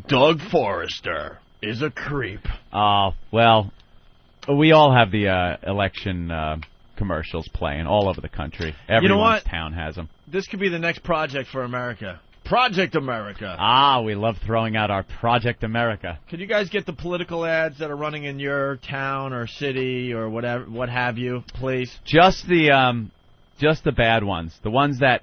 Doug Forrester is a creep. Oh, well, we all have the election commercials playing all over the country. Everyone's town has them. This could be the next project for America. Project America. Ah, we love throwing out our Project America. Could you guys get the political ads that are running in your town or city or whatever, what have you, please? Just the bad ones. The ones that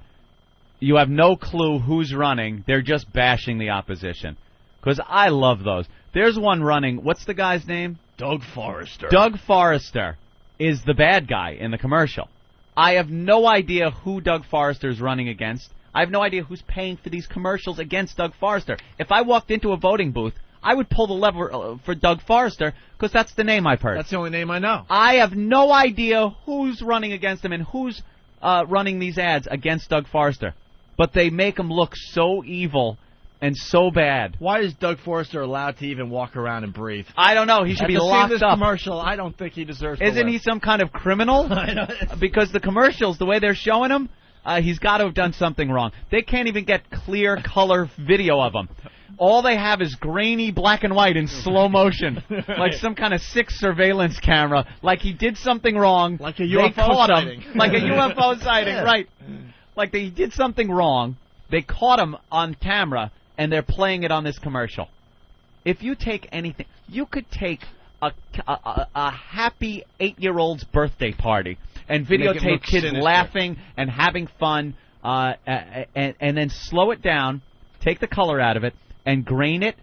you have no clue who's running. They're just bashing the opposition. Because I love those. There's one running. What's the guy's name? Doug Forrester. Doug Forrester is the bad guy in the commercial. I have no idea who Doug Forrester is running against. I have no idea who's paying for these commercials against Doug Forrester. If I walked into a voting booth, I would pull the lever for Doug Forrester because that's the name I've heard. That's the only name I know. I have no idea who's running against him and who's running these ads against Doug Forrester. But they make him look so evil and so bad. Why is Doug Forrester allowed to even walk around and breathe? I don't know. He should be locked this up. Commercial, I don't think he deserves to Isn't live. he some kind of criminal? Because the commercials, the way they're showing him, he's got to have done something wrong. They can't even get clear color video of him. All they have is grainy black and white in slow motion, like some kind of sick surveillance camera, like he did something wrong. Like a UFO sighting. Like a UFO sighting, right. Like he did something wrong. They caught him on camera, and they're playing it on this commercial. If you take anything, you could take a happy 8-year-old's birthday party and videotape kids laughing and having fun, and then slow it down, take the color out of it, and grain it,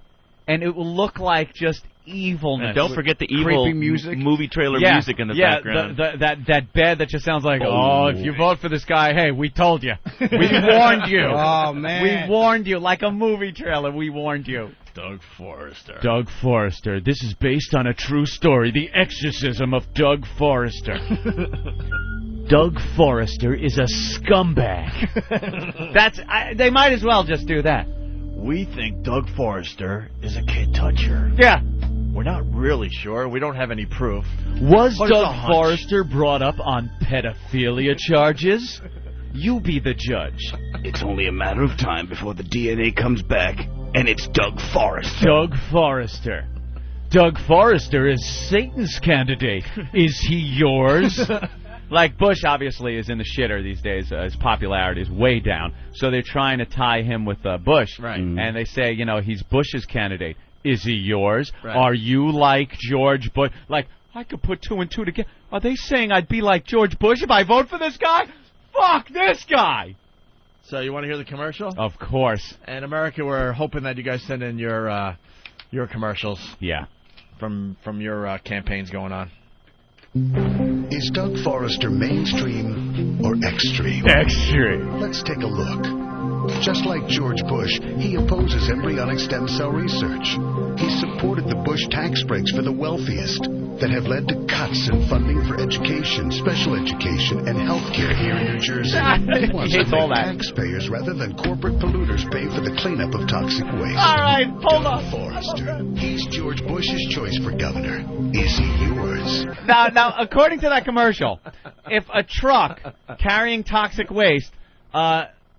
and it will look like just evilness. And don't forget the evil movie trailer music in the background. That bed that just sounds like, if you vote for this guy, hey, we told you. We warned you. Oh, man. We warned you. Like a movie trailer, we warned you. Doug Forrester. Doug Forrester. This is based on a true story, The Exorcism of Doug Forrester. Doug Forrester is a scumbag. They might as well just do that. We think Doug Forrester is a kid toucher. Yeah. We're not really sure. We don't have any proof. Was Doug Forrester brought up on pedophilia charges? You be the judge. It's only a matter of time before the DNA comes back, and it's Doug Forrester. Doug Forrester. Doug Forrester is Satan's candidate. Is he yours? Like, Bush obviously is in the shitter these days. His popularity is way down. So they're trying to tie him with Bush. Right. And they say, he's Bush's candidate. Is he yours? Right. Are you like George Bush? Like, I could put 2 and 2 together. Are they saying I'd be like George Bush if I vote for this guy? Fuck this guy! So you want to hear the commercial? Of course. And America, we're hoping that you guys send in your commercials. Yeah. From your campaigns going on. Is Doug Forrester mainstream or extreme? Extreme. Let's take a look. Just like George Bush, he opposes embryonic stem cell research. He supported the Bush tax breaks for the wealthiest that have led to cuts in funding for education, special education, and health care here in New Jersey. He wants to make taxpayers rather than corporate polluters pay for the cleanup of toxic waste. All right, hold on. Forrester. He's George Bush's choice for governor. Is he yours? Now, according to that commercial, if a truck carrying toxic waste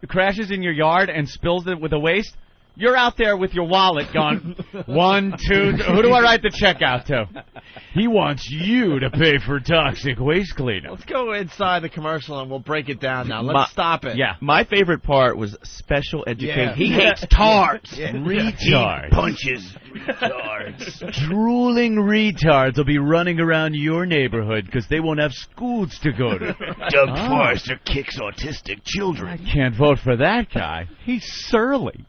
crashes in your yard and spills it with the waste, you're out there with your wallet going, 1, 2, who do I write the check out to? He wants you to pay for toxic waste cleanup. Let's go inside the commercial and we'll break it down now. Let's stop it. Yeah. My favorite part was special education. Yeah. He hates tards. Retards. Punches retards. Drooling retards will be running around your neighborhood because they won't have schools to go to. Doug Forrester kicks autistic children. I can't vote for that guy. He's surly.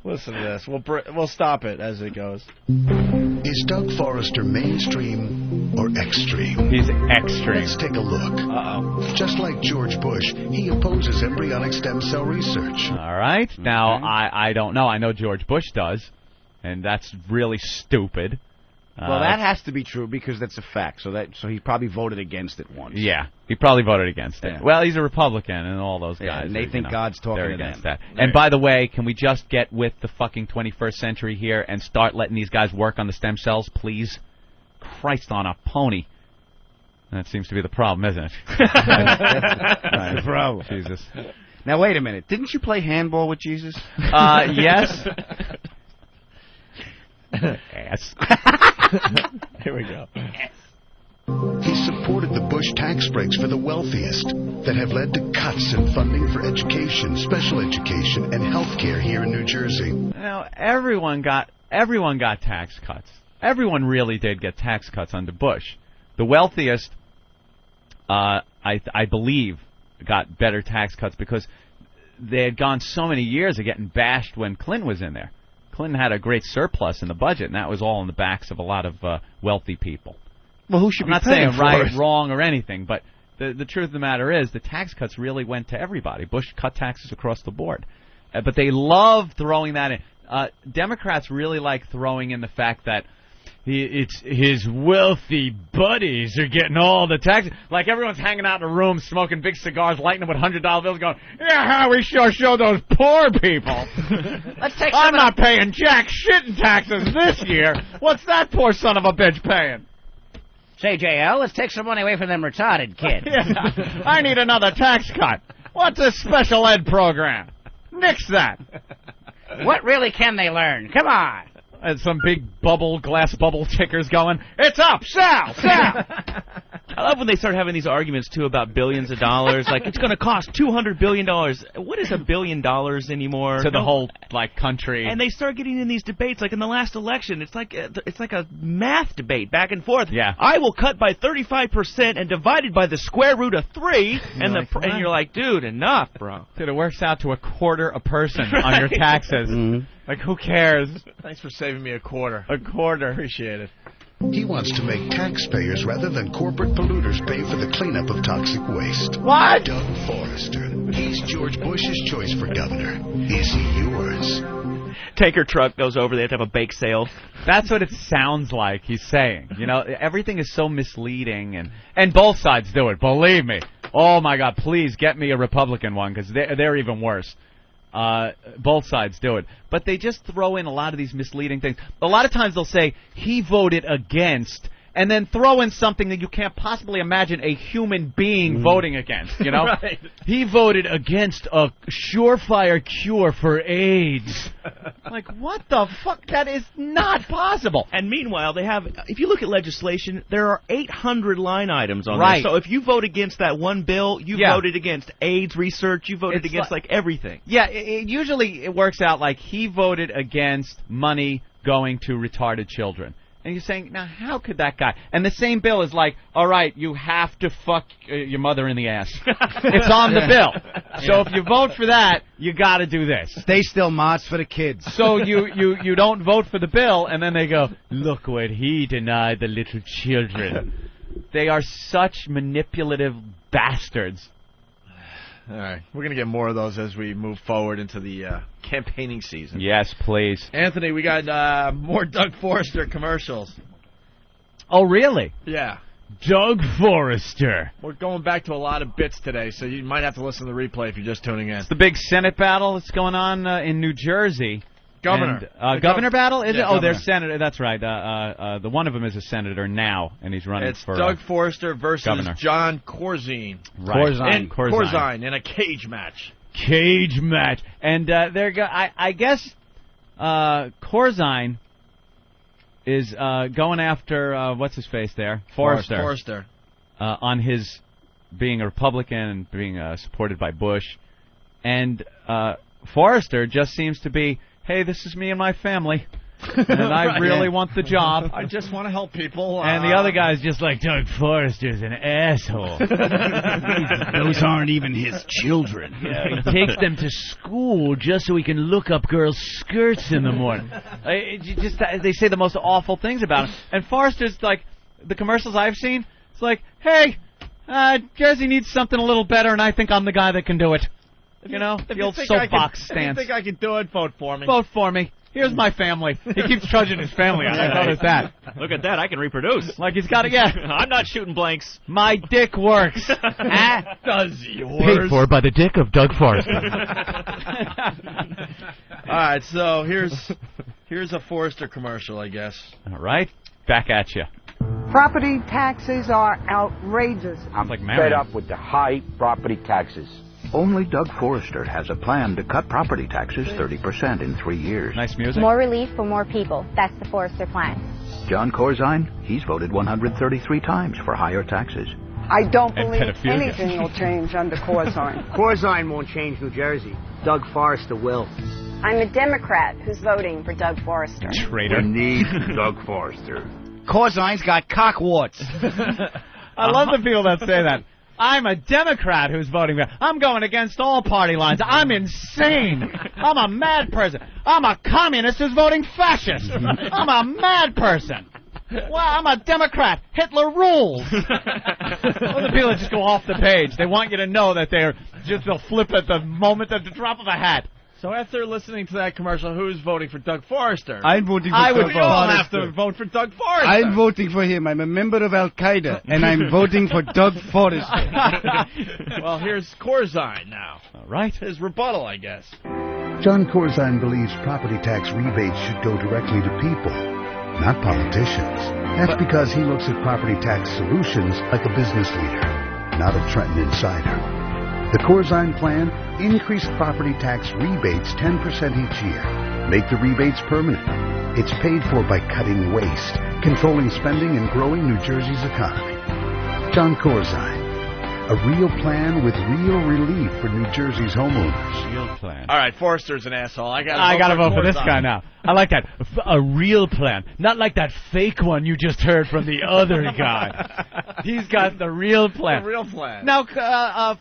Listen to this. We'll stop it as it goes. Is Doug Forrester mainstream or extreme? He's extreme. Let's take a look. Uh-oh. Just like George Bush, he opposes embryonic stem cell research. All right. Now, I don't know. I know George Bush does, and that's really stupid. Well, that has to be true because that's a fact. So he probably voted against it once. Yeah, he probably voted against it. Yeah. Well, he's a Republican, and all those guys. Yeah, and they think God's talking they're to against them. that. And by the way, can we just get with the fucking 21st century here and start letting these guys work on the stem cells, please? Christ on a pony. That seems to be the problem, isn't it? That's the problem. Jesus. Now, wait a minute. Didn't you play handball with Jesus? Yes. Ass. Here we go. He supported the Bush tax breaks for the wealthiest that have led to cuts in funding for education, special education, and health care here in New Jersey. Now, everyone got tax cuts. Everyone really did get tax cuts under Bush. The wealthiest, I believe, got better tax cuts because they had gone so many years of getting bashed when Clinton was in there. Clinton had a great surplus in the budget, and that was all on the backs of a lot of wealthy people. Well, who should I'm be not saying paying for right, it? wrong, or anything, but the truth of the matter is the tax cuts really went to everybody. Bush cut taxes across the board. But they love throwing that in. Democrats really like throwing in the fact that it's his wealthy buddies are getting all the taxes. Like everyone's hanging out in a room smoking big cigars, lighting them with $100 bills going, yeah, we sure show those poor people. I'm not paying jack shit in taxes this year. What's that poor son of a bitch paying? Say, JL, let's take some money away from them retarded kids. Yeah, I need another tax cut. What's a special ed program? Nix that. What really can they learn? Come on. And some big glass bubble tickers going, it's up, sell, sell. I love when they start having these arguments, too, about billions of dollars. Like, it's going to cost $200 billion. What is $1 billion anymore? To the whole, country. And they start getting in these debates, like in the last election. It's like a math debate back and forth. Yeah. I will cut by 35% and divide it by the square root of 3. And you're like, dude, enough, bro. Dude, it works out to a quarter a person on your taxes. Mm-hmm. Like, who cares? Thanks for saving me a quarter. A quarter. Appreciate it. He wants to make taxpayers rather than corporate polluters pay for the cleanup of toxic waste. What? Doug Forrester. He's George Bush's choice for governor. Is he yours? Tanker truck goes over, they have to have a bake sale. That's what it sounds like he's saying. You know, everything is so misleading, and both sides do it, believe me. Oh, my God, please get me a Republican one, because they're even worse. Both sides do it. But they just throw in a lot of these misleading things. A lot of times they'll say, he voted against, and then throw in something that you can't possibly imagine a human being voting against, you know? Right. He voted against a surefire cure for AIDS. Like, what the fuck? That is not possible. And meanwhile, they have, if you look at legislation, there are 800 line items on Right. there. So if you vote against that one bill, you voted against AIDS research, you voted against everything. Yeah, usually it works out like he voted against money going to retarded children. And you're saying, now, how could that guy? And the same bill is like, all right, you have to fuck your mother in the ass. It's on the bill. So if you vote for that, you got to do this. Stay still, Ma. It's for the kids. So you don't vote for the bill, and then they go, look what he denied the little children. They are such manipulative bastards. All right. We're going to get more of those as we move forward into the campaigning season. Yes, please. Anthony, we got more Doug Forrester commercials. Oh, really? Yeah. Doug Forrester. We're going back to a lot of bits today, so you might have to listen to the replay if you're just tuning in. It's the big Senate battle that's going on in New Jersey. Governor. And, governor battle? Is yeah, it? Oh, governor. they're senator. That's right. The one of them is a senator now, and he's running It's for Doug Forrester versus governor. John Corzine. Right. Corzine in a cage match. Cage match. And I guess Corzine is going after what's his face there, Forrester. On his being a Republican and being supported by Bush, and Forrester just seems to be, hey, this is me and my family, and I really want the job. I just want to help people. And the other guy's just like, Doug Forrester's an asshole. Those aren't even his children. Yeah, he takes them to school just so he can look up girls' skirts in the morning. They say the most awful things about him. And Forrester's like, the commercials I've seen, it's like, hey, Jersey needs something a little better, and I think I'm the guy that can do it. You know, the old soapbox stance. If you think I can do it, vote for me. Vote for me. Here's my family. He keeps trudging his family on. I noticed that. Look at that. I can reproduce. Like he's got it. Yeah. I'm not shooting blanks. My dick works. Does yours? Paid for by the dick of Doug Forrester. All right, so here's a Forrester commercial, I guess. All right. Back at you. Property taxes are outrageous. I'm like fed up with the high property taxes. Only Doug Forrester has a plan to cut property taxes 30% in 3 years. Nice music. More relief for more people. That's the Forrester plan. John Corzine, he's voted 133 times for higher taxes. I don't believe anything will change under Corzine. Corzine won't change New Jersey. Doug Forrester will. I'm a Democrat who's voting for Doug Forrester. Traitor. We need Doug Forrester. Corzine's got cock warts. I love the people that say that. I'm a Democrat who's voting for. I'm going against all party lines. I'm insane. I'm a mad person. I'm a communist who's voting fascist. I'm a mad person. Well, I'm a Democrat. Hitler rules. All the people that just go off the page. They want you to know that they'll flip at the moment of the drop of a hat. So after listening to that commercial, who's voting for Doug Forrester? I'm voting for Doug Forrester. We all have to vote for Doug Forrester. I'm voting for him. I'm a member of Al-Qaeda, and I'm voting for Doug Forrester. Well, here's Corzine now. All right. His rebuttal, I guess. John Corzine believes property tax rebates should go directly to people, not politicians. That's because he looks at property tax solutions like a business leader, not a Trenton insider. The Corzine plan: increase property tax rebates 10% each year. Make the rebates permanent. It's paid for by cutting waste, controlling spending, and growing New Jersey's economy. John Corzine. A real plan with real relief for New Jersey's homeowners. Real plan. All right, Forrester's an asshole. I gotta vote for this guy now. I like that. A real plan. Not like that fake one you just heard from the other guy. He's got the real plan. The real plan. Now,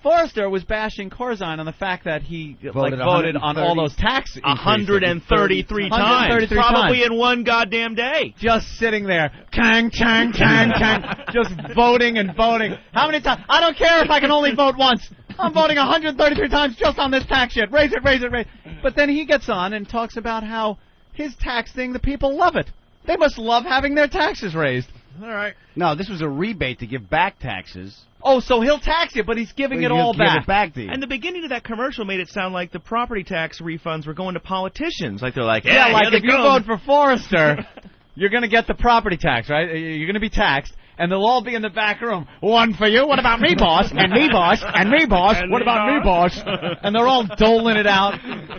Forrester was bashing Corzine on the fact that he voted on all those tax increases. 133 times. 133 Probably times. in one goddamn day. Just sitting there, chang, chang, chang, chang, just voting and voting. How many times? I don't care if I can only vote once. I'm voting 133 times just on this tax shit. Raise it, raise it, raise it. But then he gets on and talks about how his tax thing, the people love it. They must love having their taxes raised. All right. No, this was a rebate to give back taxes. Oh, so he'll tax you, but he's giving it all back. Give it back to you. And the beginning of that commercial made it sound like the property tax refunds were going to politicians. Like they're like, yeah, like here if you vote for Forrester, you're going to get the property tax, right? You're going to be taxed. And they'll all be in the back room. One for you. What about me, boss? And me, boss. And me, boss. What about me, boss? And they're all doling it out.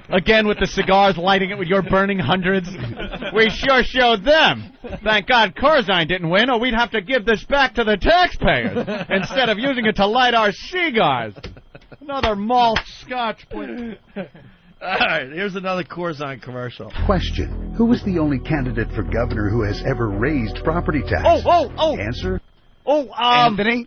Again with the cigars, lighting it with your burning hundreds. We sure showed them. Thank God Corzine didn't win, or we'd have to give this back to the taxpayers instead of using it to light our cigars. Another malt scotch, please. All right, here's another Corzine commercial. Question: who was the only candidate for governor who has ever raised property tax? Oh. Answer: Anthony?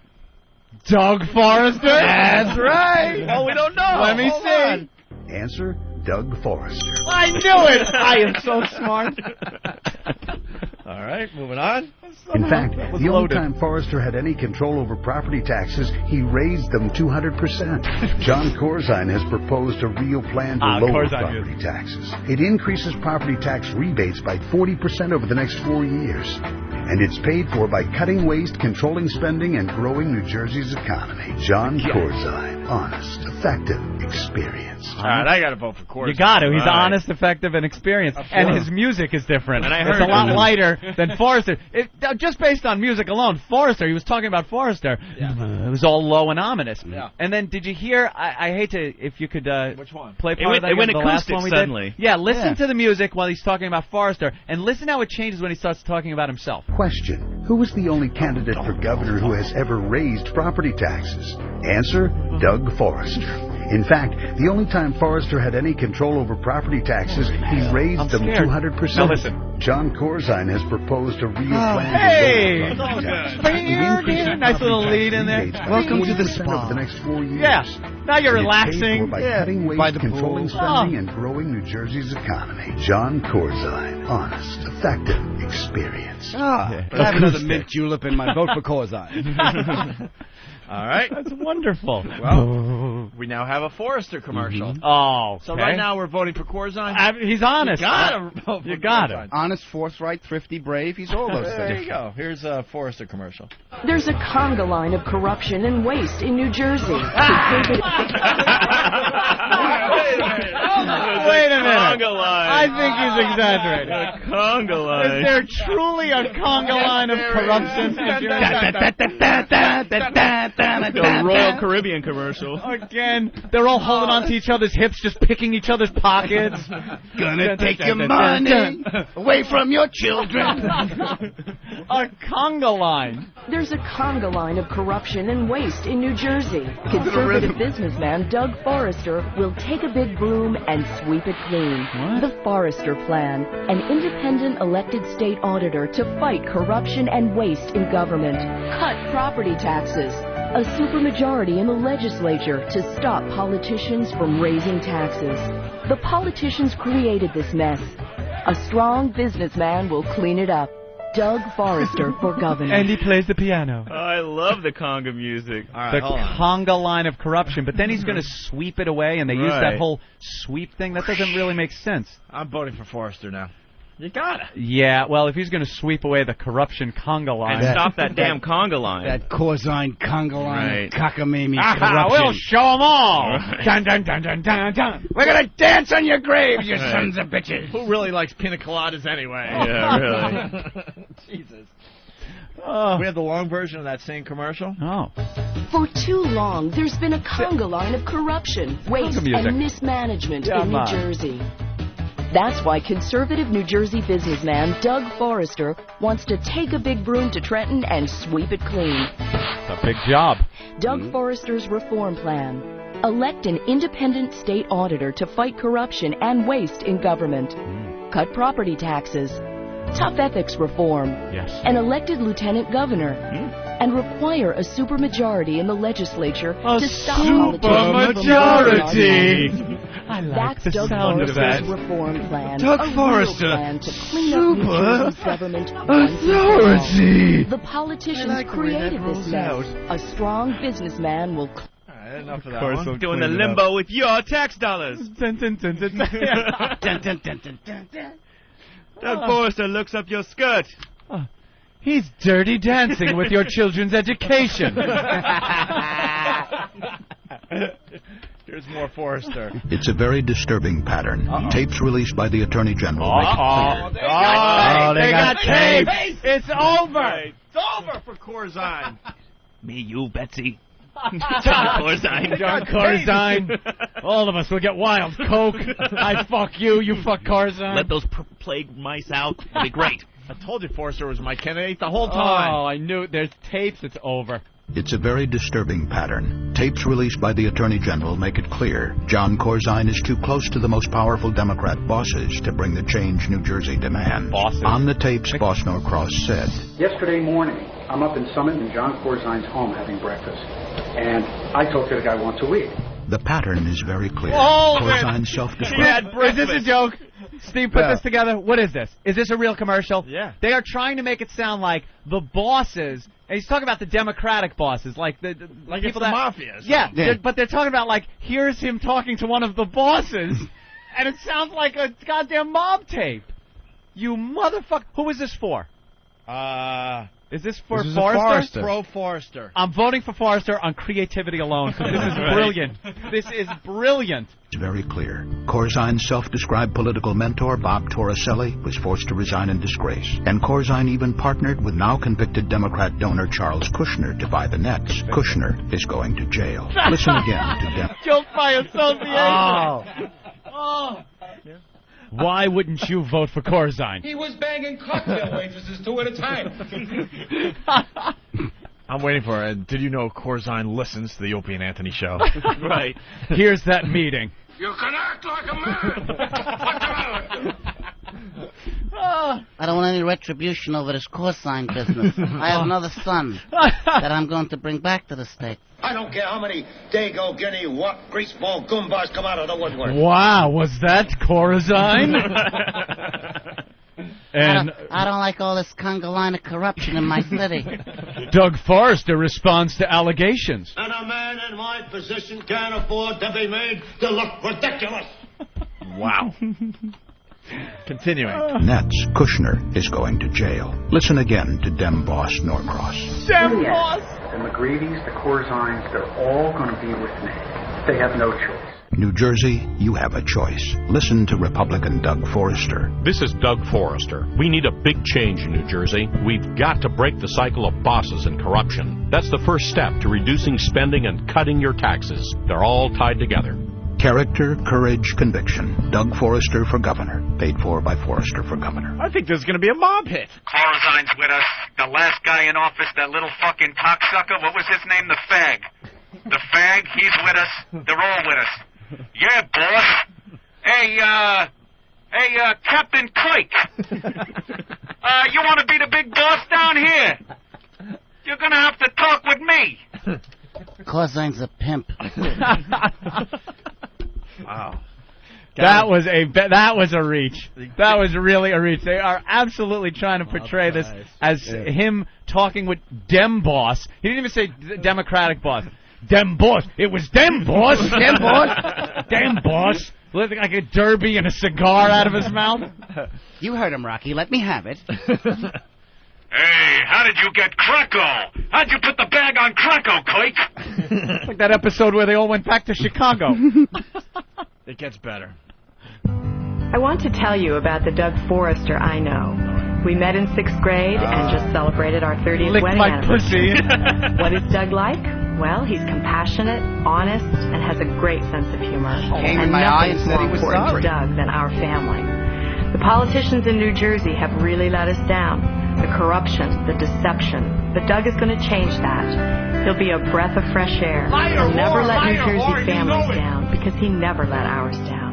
Doug Forrester? That's right. Oh, we don't know. Let me see. Answer: Doug Forrester. I knew it. I am so smart. All right, moving on. In fact, the only time Forrester had any control over property taxes, he raised them 200%. John Corzine has proposed a real plan to lower property taxes. It increases property tax rebates by 40% over the next 4 years. And it's paid for by cutting waste, controlling spending, and growing New Jersey's economy. John Corzine. Honest, effective, experienced. All right, I got to vote for Corzine. You got to. He's honest, effective, and experienced. And his music is different. And It's a lot lighter than Forrester. Just based on music alone, Forrester, he was talking about Forrester. Yeah. It was all low and ominous. Yeah. And then did you hear, I hate to, if you could Which one? play part of that. It went the last acoustic one we suddenly. did. Yeah, listen to the music while he's talking about Forrester, and listen how it changes when he starts talking about himself. Question: who was the only candidate for governor who has ever raised property taxes? Answer: Doug Forrester. In fact, the only time Forrester had any control over property taxes, he raised them 200%. Now listen. John Corzine has proposed a real plan Hey! to lower property taxes. Nice little lead in there. Welcome to the spa. Over the next 4 years. Yeah. Now you're And it's paid relaxing. for by cutting waste, By the controlling pool. spending, and growing New Jersey's economy. John Corzine. Honest, effective, experienced. Can I have another mint julep in my vote for Corzine. All right. That's wonderful. Well, we now have a Forrester commercial. Oh, So right now we're voting for Corzine. he's honest. You got it. Honest, forthright, thrifty, brave. He's all those There things. you go. Here's a Forrester commercial. There's a conga line of corruption and waste in New Jersey. Wait a minute. Wait a minute. Conga line. I think he's exaggerating. A conga line. Is there truly a conga line of corruption? The Royal Caribbean commercial. Again, they're all holding on to each other's hips, just picking each other's pockets. Gonna take your money away from your children. A conga line. There's a conga line of corruption and waste in New Jersey. Conservative businessman Doug Forrester will take a big broom and sweep it clean. What? The Forrester Plan, an independent elected state auditor to fight corruption and waste in government. Cut property taxes. A supermajority in the legislature to stop politicians from raising taxes. The politicians created this mess. A strong businessman will clean it up. Doug Forrester for governor. And he plays the piano. I love the conga music. All right, The hold on. conga line of corruption. But then he's going to sweep it away, and they use that whole sweep thing. That doesn't really make sense. I'm voting for Forrester now. You gotta. Yeah, well, if he's going to sweep away the corruption conga line. And stop that damn conga line. That Corzine conga line, Right. cockamamie Aha, corruption. we'll show them all. Right. Dun, dun, dun, dun, dun, dun. We're gonna dance on your graves, you Right. sons of bitches. Who really likes pina coladas anyway? Yeah, really. Jesus. Oh. We have the long version of that same commercial. Oh. For too long, there's been a conga line of corruption, waste, music. and mismanagement Yeah, in New man. Jersey. That's why conservative New Jersey businessman Doug Forrester wants to take a big broom to Trenton and sweep it clean. It's a big job. Doug Forrester's reform plan. Elect an independent state auditor to fight corruption and waste in government. Cut property taxes. Tough ethics reform. Yes. An elected lieutenant governor. And require a supermajority in the legislature to stop politicians. Supermajority. I like That's the Doug sound of that. Forrester's reform plan. Doug a real Forrester. plan to clean up New Jersey's government once and for all. Authority. The politicians I like the way that created this rolls mess. out. A strong businessman will. All right, enough of that course one. we'll Doing the clean it up. limbo with your tax dollars. Dun, dun, dun, dun, dun. Doug Forrester looks up your skirt. He's dirty dancing with your children's education. Here's more Forrester. It's a very disturbing pattern. Tapes released by the Attorney General make it clear. They got tape. It's over. It's over for Corzine. Me, you, Betsy. John Corzine. John Corzine. All of us will get wild coke. I fuck you. You fuck Corzine. Let those plague mice out. It'll be great. I told you Forrester was my candidate the whole time. Oh, I knew. There's tapes. It's over. It's a very disturbing pattern. Tapes released by the Attorney General make it clear John Corzine is too close to the most powerful Democrat bosses to bring the change New Jersey demands. Bosses. On the tapes, Boss Norcross said, Yesterday morning, I'm up in Summit in John Corzine's home having breakfast, and I talked to the guy once a week. the pattern is very clear. Oh, Corzine's self-described. Is this a joke? Steve put this together. What is this? Is this a real commercial? Yeah. They are trying to make it sound like the bosses, and he's talking about the Democratic bosses, like the like people it's the that mafia. Yeah, but they're talking about like here's him talking to one of the bosses, and it sounds like a goddamn mob tape. You motherfucker! Who is this for? Is this for this is Forrester? Pro Forrester. I'm voting for Forrester on creativity alone because this is brilliant. This is brilliant. It's very clear. Corzine's self-described political mentor, Bob Torricelli, was forced to resign in disgrace. And Corzine even partnered with now convicted Democrat donor Charles Kushner to buy the Nets. Kushner is going to jail. Listen again to Guilt by association. Oh. Why wouldn't you vote for Corzine? He was banging cocktail waitresses 2 at a time. I'm waiting for it. Did you know Corzine listens to the Opie and Anthony show? Right. Here's that meeting. You can act like a man. I don't want any retribution over this Corzine business. I have another son that I'm going to bring back to the state. I don't care how many Dago, Guinea, what greaseball goombas come out of the woodwork. Wow, was that Corzine? And I don't like all this conga line of corruption in my city. Doug Forrester responds to allegations. And a man in my position can't afford to be made to look ridiculous. Wow. Continuing. Nets. Kushner is going to jail. Listen again to Dem Boss Norcross. Dem Boss! The McGreevy's, the Corzines, they're all going to be with me. They have no choice. New Jersey, you have a choice. Listen to Republican Doug Forrester. This is Doug Forrester. We need a big change in New Jersey. We've got to break the cycle of bosses and corruption. That's the first step to reducing spending and cutting your taxes. They're all tied together. Character, courage, conviction. Doug Forrester for governor. Paid for by Forrester for governor. I think there's going to be a mob hit. Corzine's with us. The last guy in office, that little fucking cocksucker, what was his name? The fag. The fag, he's with us. They're all with us. Yeah, boss. Hey, Captain Quake. You want to be the big boss down here? You're going to have to talk with me. Corzine's a pimp. Wow. That was a reach. That was really a reach. They are absolutely trying to portray this as him talking with Dem boss. He didn't even say Democratic boss. Dem boss. It was Dem boss. Dem boss. Dem boss. Looking like a derby and a cigar out of his mouth. You heard him, Rocky. Let me have it. Hey, how did you get Krakow? How'd you put the bag on Krakow, Quake? Like that episode where they all went back to Chicago. It gets better. I want to tell you about the Doug Forrester I know. We met in 6th grade and just celebrated our 30th wedding anniversary. What is Doug like? Well, he's compassionate, honest, and has a great sense of humor. Came in and my eye and nothing's said more he was important sorry. to Doug than our family. The politicians in New Jersey have really let us down. The corruption, the deception. But Doug is going to change that. He'll be a breath of fresh air. He'll never let New Jersey families down because he never let ours down.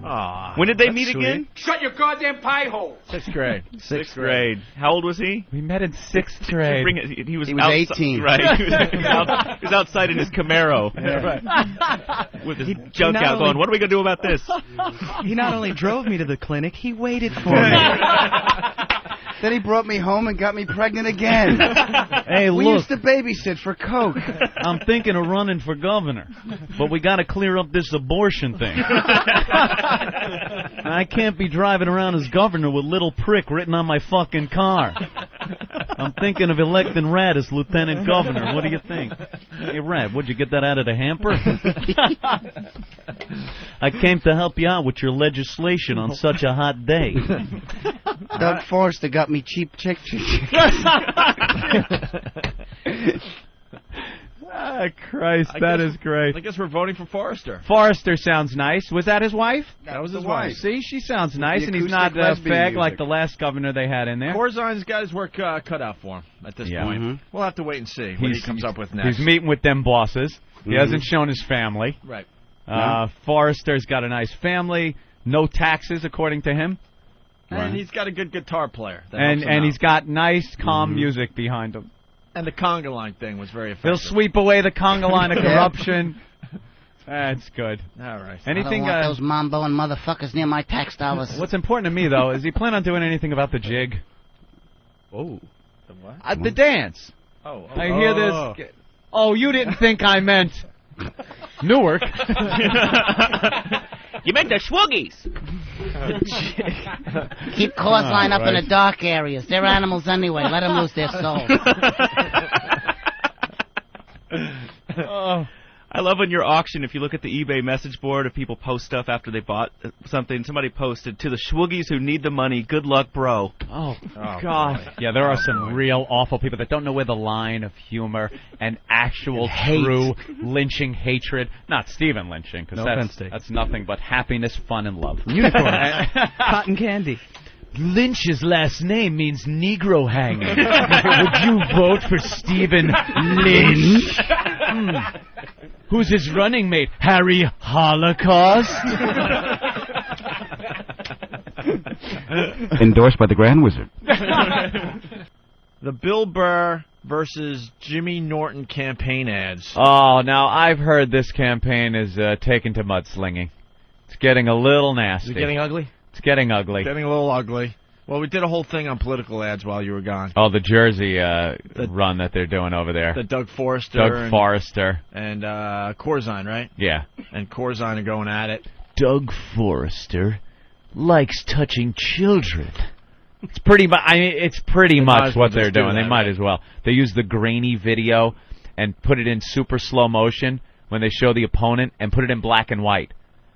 Aww, when did they meet again? Shut your goddamn pie hole. 6th grade. 6th grade. How old was he? We met in 6th grade. He was 18. Right. He was outside in his Camaro. With his junk out going, what are we going to do about this? He not only drove me to the clinic, he waited for me. Then he brought me home and got me pregnant again. Hey, we look. used to babysit for Coke. I'm thinking of running for governor, but we got to clear up this abortion thing. I can't be driving around as governor with little prick written on my fucking car. I'm thinking of electing Rad as lieutenant governor. What do you think? Hey, Rad, would you get that out of the hamper? I came to help you out with your legislation on such a hot day. Doug Forrester got me cheap chicken. Ah, Christ, that is great. I guess we're voting for Forrester. Forrester sounds nice. Was that his wife? That was his wife. See, she sounds nice, The and he's not acoustic a lesbian fag like music. the last governor they had in there. Corzine's got his work cut out for him at this point. Mhm. We'll have to wait and see what he comes up with next. He's meeting with them bosses. He Mhm. hasn't shown his family. Right. Forrester's got a nice family. No taxes, according to him. And he's got a good guitar player. That And helps him out. he's got nice, calm music behind him. And the conga line thing was very effective. He'll sweep away the conga line of corruption. That's good. All right. Anything? I don't want those mambo-ing motherfuckers near my tax dollars. What's important to me, though, is he plan on doing anything about the jig? Oh. The what? The dance. Oh. I hear this. Oh, you didn't think I meant Newark. You meant the Schwuggies. Keep Corzine up in the dark areas. They're animals anyway. Let them lose their souls. I love on your auction, if you look at the eBay message board, if people post stuff after they bought something, somebody posted, to the Schwuggies who need the money, good luck, bro. Oh, God. Yeah, there are some real awful people that don't know where the line of humor and actual true lynching hatred, not Stephen lynching, because No offense, Dave. that's nothing but happiness, fun, and love. Unicorn. Cotton candy. Lynch's last name means Negro hanger. Would you vote for Stephen Lynch? Who's his running mate? Harry Holocaust? Endorsed by the Grand Wizard. The Bill Burr versus Jimmy Norton campaign ads. Oh, now I've heard this campaign is taken to mudslinging. It's getting a little nasty. Is it getting ugly? It's getting ugly. Getting a little ugly. Well, we did a whole thing on political ads while you were gone. Oh, the Jersey run that they're doing over there. The Doug Forrester. And Corzine, right? Yeah. And Corzine are going at it. Doug Forrester likes touching children. It's pretty much. I mean, it's pretty much what they're doing. They might as well. They use the grainy video and put it in super slow motion when they show the opponent, and put it in black and white.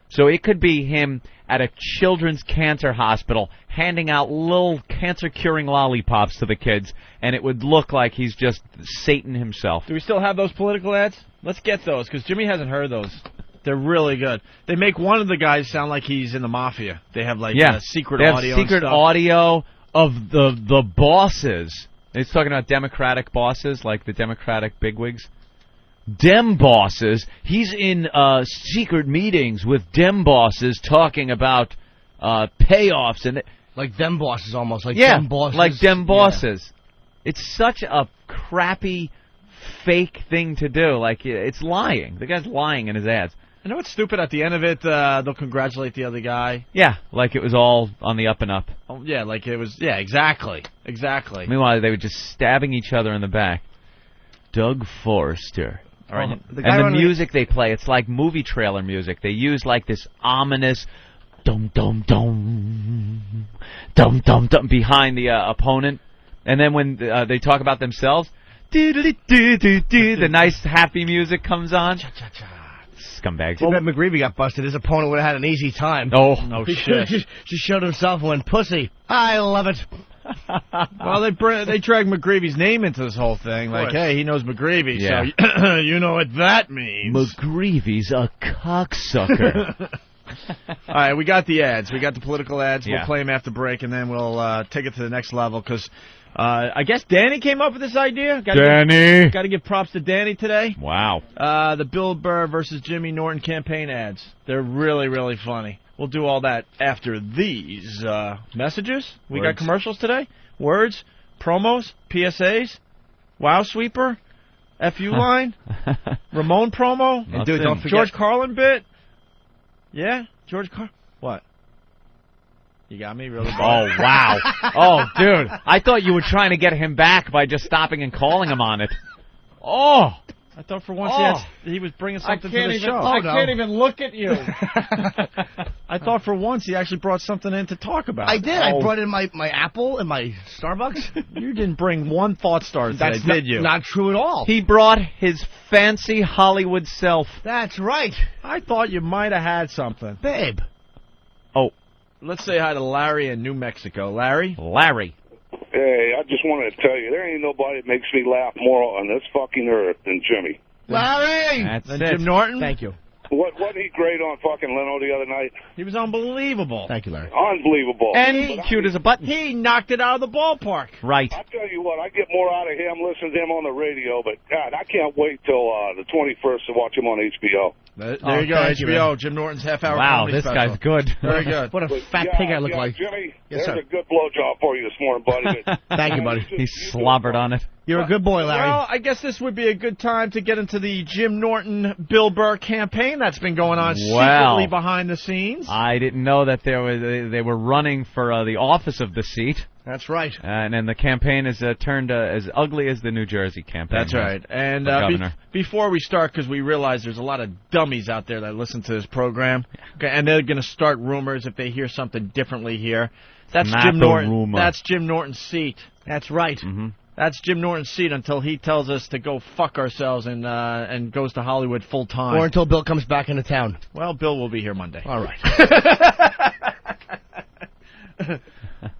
So it could be him at a children's cancer hospital handing out little cancer-curing lollipops to the kids, and it would look like he's just Satan himself. Do we still have those political ads? Let's get those, because Jimmy hasn't heard those. They're really good. They make one of the guys sound like he's in the mafia. They have, like, secret they have audio secret and stuff. audio of the bosses. He's talking about Democratic bosses, like the Democratic bigwigs. Dem bosses. He's in secret meetings with Dem bosses talking about payoffs and like Dem bosses, almost like yeah, Dem bosses. like Dem bosses. Yeah. It's such a crappy, fake thing to do. Like it's lying. The guy's lying in his ads. I know it's stupid. At the end of it, they'll congratulate the other guy. Yeah, like it was all on the up and up. Oh, yeah, like it was. Yeah, exactly. Meanwhile, they were just stabbing each other in the back. Doug Forrester. All right. The music they play, it's like movie trailer music. They use like this ominous dum dum dum dum dum dum behind the opponent, and then when they talk about themselves, the nice happy music comes on. Scumbags. Too bad McGreevy got busted. His opponent would have had an easy time. Oh, no shit. Just showed himself and went, pussy. I love it. Well, they drag McGreevy's name into this whole thing. Like, hey, he knows McGreevy, so you know what that means. McGreevy's a cocksucker. All right, we got the ads. We got the political ads. Yeah. We'll play them after break, and then we'll take it to the next level, because I guess Danny came up with this idea. Got to give props to Danny today. Wow. The Bill Burr versus Jimmy Norton campaign ads. They're really, really funny. We'll do all that after these messages. We got commercials today. Words, promos, PSAs, Wow Sweeper, FU line, Ramon promo, and dude, don't forget George Carlin bit. Yeah, George Carlin. What? You got me really bad. Oh, wow. Oh, dude. I thought you were trying to get him back by just stopping and calling him on it. Oh. I thought for once he was bringing something to the show. I can't even look at you. I thought for once he actually brought something in to talk about. I did. I brought in my Apple and my Starbucks. You didn't bring one thought starter today, did you? Not true at all. He brought his fancy Hollywood self. That's right. I thought you might have had something. Babe. Oh. Let's say hi to Larry in New Mexico. Larry? Larry. Hey, I just wanted to tell you, there ain't nobody that makes me laugh more on this fucking earth than Jimmy. Larry! That's it. Jim Norton? Thank you. Wasn't he great on fucking Leno the other night? He was unbelievable. Thank you, Larry. Unbelievable. And cute as a button. He knocked it out of the ballpark. Right. I tell you what, I get more out of him listening to him on the radio, but God, I can't wait till the 21st to watch him on HBO. There you go, HBO, Jim Norton's half-hour Wow, comedy this special. guy's good. Very good. What a fat pig I look like. Jimmy, Yes, there's sir. a good blowjob for you this morning, buddy. Thank you, buddy. He slobbered on it. You're a good boy, Larry. Well, I guess this would be a good time to get into the Jim Norton, Bill Burr campaign that's been going on secretly behind the scenes. I didn't know that they were running for the office of the seat. That's right. And then the campaign is turned as ugly as the New Jersey campaign. That's right. And before we start, because we realize there's a lot of dummies out there that listen to this program, okay, and they're going to start rumors if they hear something differently here. That's Jim Norton. Rumor. That's Jim Norton's seat. That's right. Mm-hmm. That's Jim Norton's seat until he tells us to go fuck ourselves and goes to Hollywood full time. Or until Bill comes back into town. Well, Bill will be here Monday. All right.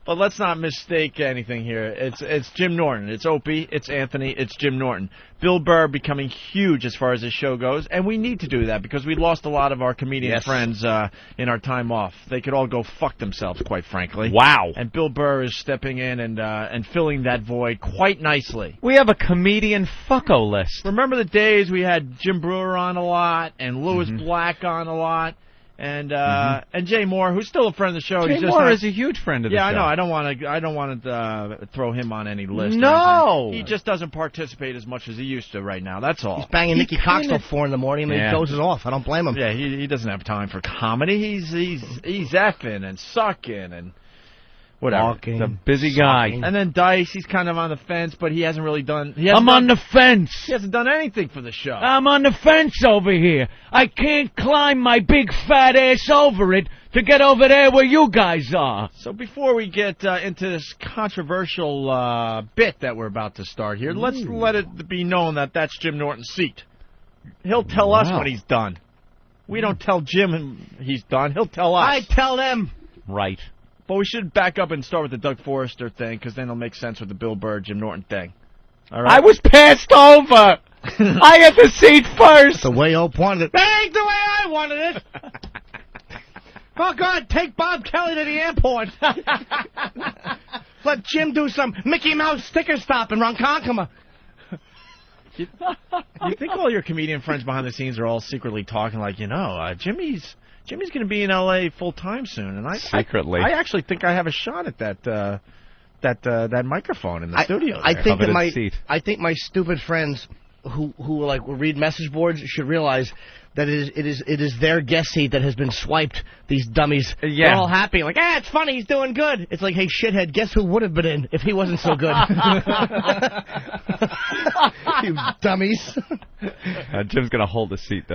But let's not mistake anything here. It's Jim Norton. It's Opie. It's Anthony. It's Jim Norton. Bill Burr becoming huge as far as his show goes, and we need to do that because we lost a lot of our comedian friends in our time off. They could all go fuck themselves, quite frankly. Wow. And Bill Burr is stepping in and filling that void quite nicely. We have a comedian fucko list. Remember the days we had Jim Brewer on a lot and Louis Black on a lot? And Jay Moore, who's still a friend of the show. Jay Moore is a huge friend of the show. Yeah, I know. I don't want to throw him on any list. No, he just doesn't participate as much as he used to right now. That's all. He's banging Nikki Cox till 4 in the morning, and then he dozes off. I don't blame him. Yeah, he doesn't have time for comedy. He's effing and sucking and whatever. He's a busy guy. And then Dice, he's kind of on the fence, but he hasn't really done. On the fence. He hasn't done anything for the show. I'm on the fence over here. I can't climb my big fat ass over it to get over there where you guys are. So before we get into this controversial bit that we're about to start here, let's let it be known that that's Jim Norton's seat. He'll tell us when he's done. We don't tell Jim he's done. He'll tell us. I tell them. Right. But we should back up and start with the Doug Forrester thing, because then it'll make sense with the Bill Burr, Jim Norton thing. All right? I was passed over. I had the seat first. The way Ope wanted it. That ain't the way I wanted it. Oh, God, take Bob Kelly to the airport. Let Jim do some Mickey Mouse sticker stop in Ronkonkoma. You think all your comedian friends behind the scenes are all secretly talking like, Jimmy's going to be in L.A. full-time soon, and secretly. I actually think I have a shot at that microphone in the studio. I think my stupid friends who like read message boards should realize that it is their guest seat that has been swiped. These dummies. Yeah. They're all happy. Like, it's funny, he's doing good. It's like, hey, shithead, guess who would have been in if he wasn't so good? You dummies. Jim's going to hold the seat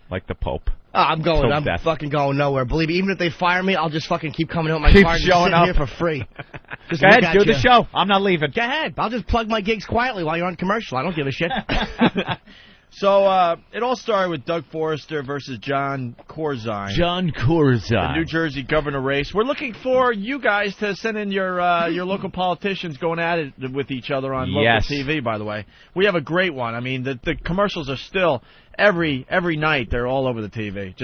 like the Pope. Oh, I'm going. I'm fucking going nowhere. Believe me, even if they fire me, I'll just fucking keep coming out my car and sit here for free. Just Go ahead, do the show. I'm not leaving. Go ahead. I'll just plug my gigs quietly while you're on commercial. I don't give a shit. So it all started with Doug Forrester versus John Corzine. John Corzine. The New Jersey governor race. We're looking for you guys to send in your local politicians going at it with each other on local TV, by the way. We have a great one. I mean, the commercials are still, every night, they're all over the TV.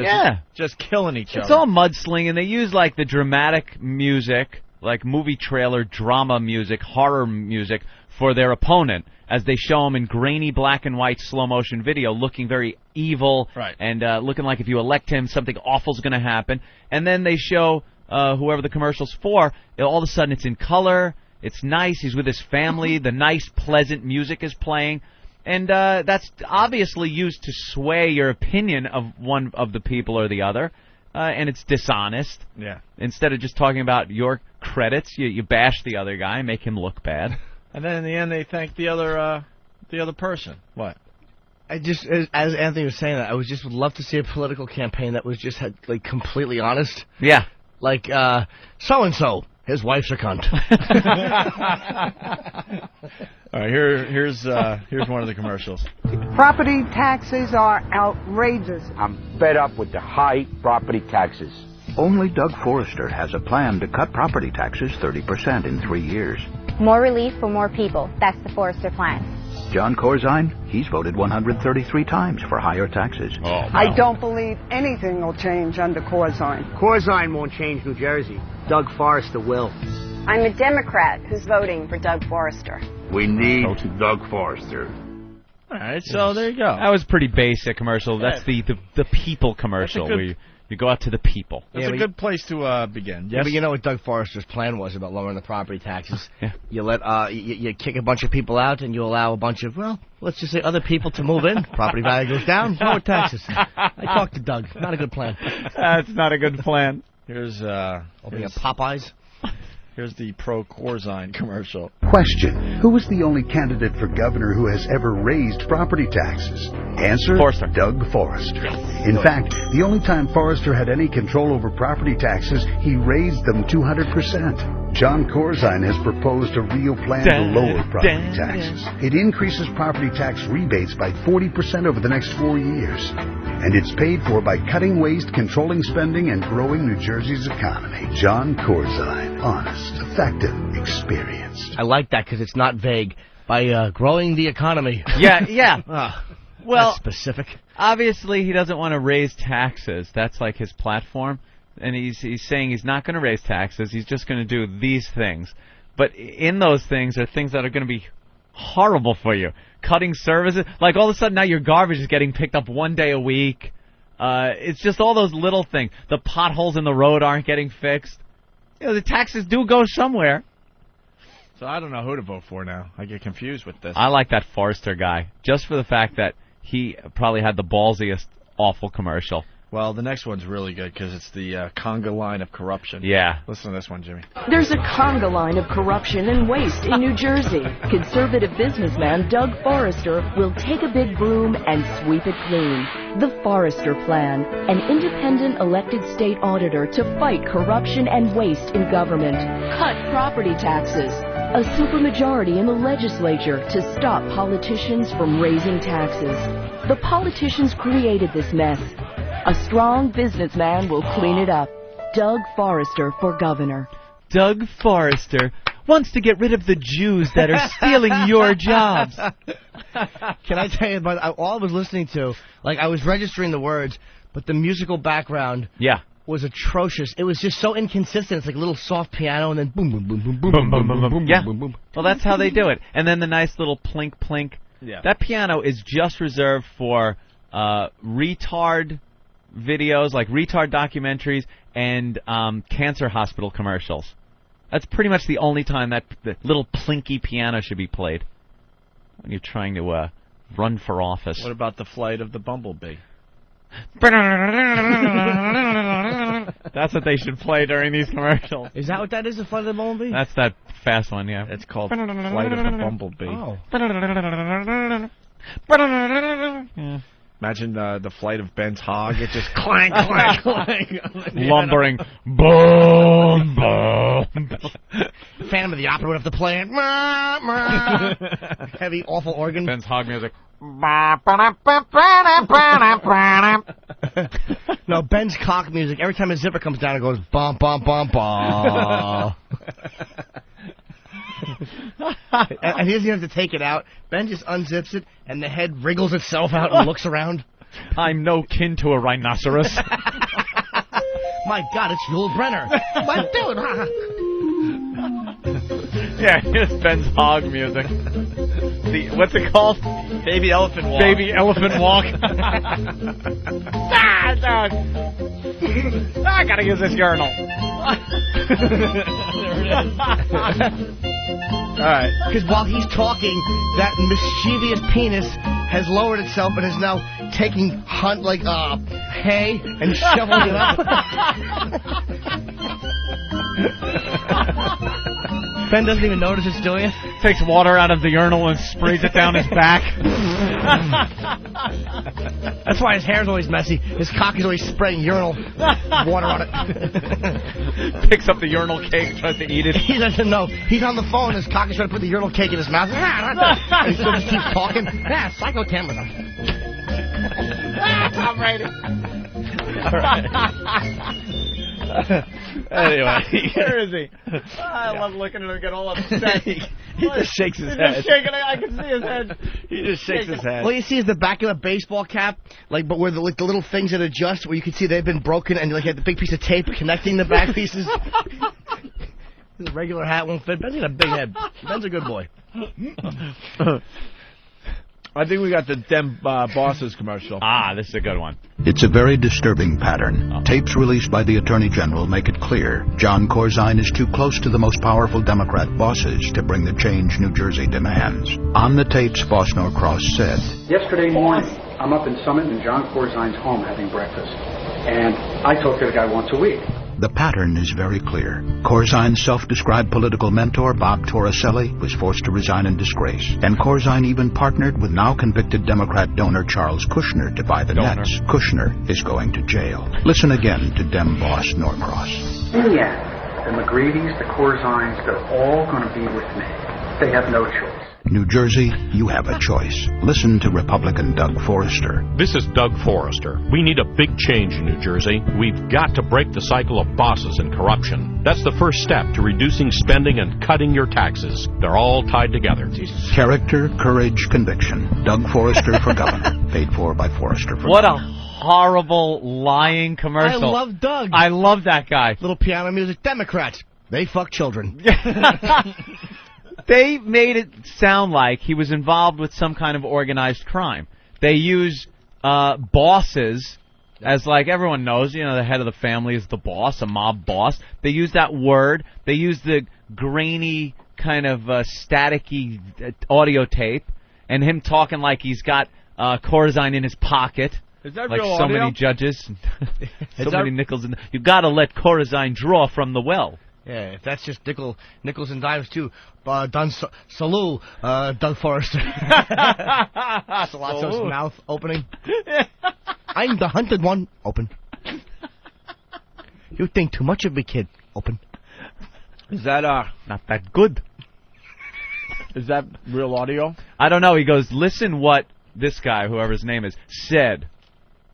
Just killing each other. It's all mudslinging. They use, like, the dramatic music, like movie trailer, drama music, horror music, for their opponent, as they show him in grainy black and white slow motion video, looking very evil and looking like if you elect him, something awful's going to happen. And then they show whoever the commercial's for. All of a sudden, it's in color. It's nice. He's with his family. The nice, pleasant music is playing. And that's obviously used to sway your opinion of one of the people or the other. And it's dishonest. Yeah. Instead of just talking about your credits, you bash the other guy, make him look bad. And then in the end, they thank the other person. What? I just, as Anthony was saying that, I would love to see a political campaign that was just like completely honest. Yeah. Like, so and so, his wife's a cunt. All right, here's one of the commercials. Property taxes are outrageous. I'm fed up with the high property taxes. Only Doug Forrester has a plan to cut property taxes 30% in 3 years. More relief for more people. That's the Forrester plan. John Corzine, he's voted 133 times for higher taxes. Oh, wow. I don't believe anything will change under Corzine. Corzine won't change New Jersey. Doug Forrester will. I'm a Democrat who's voting for Doug Forrester. We need Doug Forrester. All right, so there you go. That was pretty basic commercial. That's the people commercial where you go out to the people. That's a good place to begin. Yes? Yeah, but you know what Doug Forrester's plan was about lowering the property taxes? You let you kick a bunch of people out, and you allow a bunch of, well, let's just say other people to move in. Property value goes down, lower taxes. I talked to Doug. Not a good plan. That's not a good plan. Here's opening up Popeyes. Here's the pro-Corzine commercial. Question: who was the only candidate for governor who has ever raised property taxes? Answer: Forrester. Doug Forrester. In fact, the only time Forrester had any control over property taxes, he raised them 200%. John Corzine has proposed a real plan to lower property taxes. It increases property tax rebates by 40% over the next 4 years. And it's paid for by cutting waste, controlling spending, and growing New Jersey's economy. John Corzine. Honest, effective, experienced. I like that because it's not vague. By growing the economy. Yeah. Well, that's specific. Obviously, he doesn't want to raise taxes. That's like his platform. And he's saying he's not going to raise taxes. He's just going to do these things. But in those things are things that are going to be horrible for you. Cutting services. Like all of a sudden now your garbage is getting picked up 1 day a week. It's just all those little things. The potholes in the road aren't getting fixed. You know, the taxes do go somewhere. So I don't know who to vote for now. I get confused with this. I like that Forrester guy. Just for the fact that he probably had the ballsiest awful commercial. Well, the next one's really good because it's the conga line of corruption. Yeah. Listen to this one, Jimmy. There's a conga line of corruption and waste in New Jersey. Conservative businessman Doug Forrester will take a big broom and sweep it clean. The Forrester Plan, an independent elected state auditor to fight corruption and waste in government. Cut property taxes. A supermajority in the legislature to stop politicians from raising taxes. The politicians created this mess. A strong businessman will clean it up. Doug Forrester for governor. Doug Forrester wants to get rid of the Jews that are stealing your jobs. Can I tell you about all I was listening to? Like, I was registering the words, but the musical background was atrocious. It was just so inconsistent. It's like a little soft piano and then boom, boom, boom, boom, boom, boom, boom, boom, boom, Yeah. boom, boom. Well, that's how they do it. And then the nice little plink, plink. Yeah. That piano is just reserved for retard videos, like retard documentaries and cancer hospital commercials. That's pretty much the only time that the little plinky piano should be played when you're trying to run for office. What about the flight of the bumblebee? That's what they should play during these commercials. Is that what that is, the flight of the bumblebee? That's that fast one, yeah. It's called Flight of the Bumblebee. Oh. Yeah. Imagine the flight of Ben's hog. It just clank, clank, clank. Lumbering. Boom, boom. Phantom of the Opera would have to play it. Heavy, awful organ. Ben's hog music. No, Ben's cock music. Every time his zipper comes down, it goes bum, bum, bum, bum. And he doesn't have to take it out. Ben just unzips it, and the head wriggles itself out and looks around. I'm no kin to a rhinoceros. My God, it's Yul Brenner. But dude, yeah, here's Ben's hog music. What's it called? Baby Elephant Walk. Baby Elephant Walk. Dog. I gotta use this urinal. There it is. All right. Because while he's talking, that mischievous penis has lowered itself and is now taking hay and shoveling it up. Ben doesn't even notice it's doing it. Takes water out of the urinal and sprays it down his back. That's why his hair's always messy. His cock is always spraying urinal water on it. Picks up the urinal cake, tries to eat it. He doesn't know. He's on the phone. His cock is trying to put the urinal cake in his mouth. And he still just keeps talking. Psycho camera. Tom Brady. All right. Anyway, where is he? I love looking at him get all upset. He just shakes his He's head. just shaking it. I can see his head. He just shakes his head. All you see is the back of a baseball cap, but where the little things that adjust, where you can see they've been broken, and you had the big piece of tape connecting the back pieces. The regular hat won't fit. Ben's got a big head. Ben's a good boy. I think we got the Dem Bosses commercial. Ah, this is a good one. It's a very disturbing pattern. Tapes released by the Attorney General make it clear John Corzine is too close to the most powerful Democrat bosses to bring the change New Jersey demands. On the tapes, Boss Norcross said, Yesterday morning, I'm up in Summit in John Corzine's home having breakfast. And I talk to the guy once a week. the pattern is very clear. Corzine's self-described political mentor, Bob Torricelli, was forced to resign in disgrace. And Corzine even partnered with now convicted Democrat donor Charles Kushner to buy the Nets. Kushner is going to jail. Listen again to Dem boss Norcross. In the end, the McGreevy's, the Corzines, they're all going to be with me. They have no choice. New Jersey, you have a choice. Listen to Republican Doug Forrester. This is Doug Forrester. We need a big change in New Jersey. We've got to break the cycle of bosses and corruption. That's the first step to reducing spending and cutting your taxes. They're all tied together. Character, courage, conviction. Doug Forrester for governor. Paid for by Forrester for What governor. a horrible, lying commercial. I love Doug. I love that guy. Little piano music. Democrats, they fuck children. They made it sound like he was involved with some kind of organized crime. They use bosses as, like, everyone knows, you know, the head of the family is the boss, a mob boss. They use that word. They use the grainy, kind of staticky audio tape, and him talking like he's got Corzine in his pocket. Is that like real so audio? many judges, so many nickels. You got to let Corzine draw from the well. Yeah, if that's just nickels and dimes too. Salute, Doug Forrester. Salazzo's mouth opening. I'm the hunted one. Open. You think too much of me, kid. Open. Is that not that good? Is that real audio? I don't know. He goes, listen what this guy, whoever his name is, said.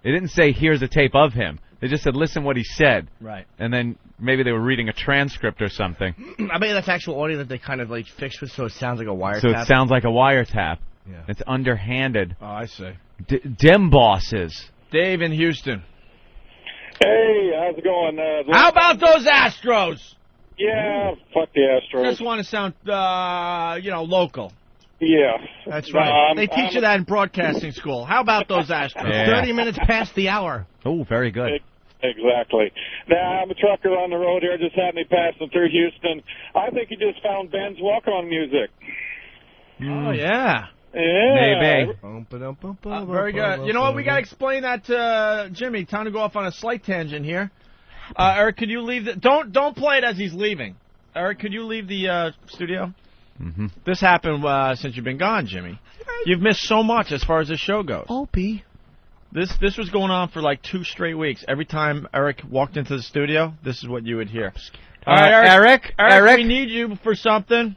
They didn't say, here's a tape of him. They just said, listen what he said. Right. And then maybe they were reading a transcript or something. I mean, that's actual audio that they kind of, like, fixed with so it sounds like a wiretap. So it sounds like a wiretap. Yeah. It's underhanded. Oh, I see. Dem bosses. Dave in Houston. Hey, how's it going? How about those Astros? Yeah, fuck the Astros. Just want to sound, local. Yeah. That's right. They teach you that in broadcasting school. How about those Astros? Yeah. 30 minutes past the hour. Oh, very good. Exactly. Now, I'm a trucker on the road here, just had me passing through Houston. I think he just found Ben's walk-on music. Oh, yeah. Yeah. Maybe. Very good. You know what? We got to explain that to Jimmy. Time to go off on a slight tangent here. Eric, could you leave the... Don't play it as he's leaving. Eric, could you leave the studio? Mm-hmm. This happened since you've been gone, Jimmy. You've missed so much as far as this show goes. Opie. This was going on for like 2 straight weeks. Every time Eric walked into the studio, this is what you would hear. All right, Eric, we need you for something.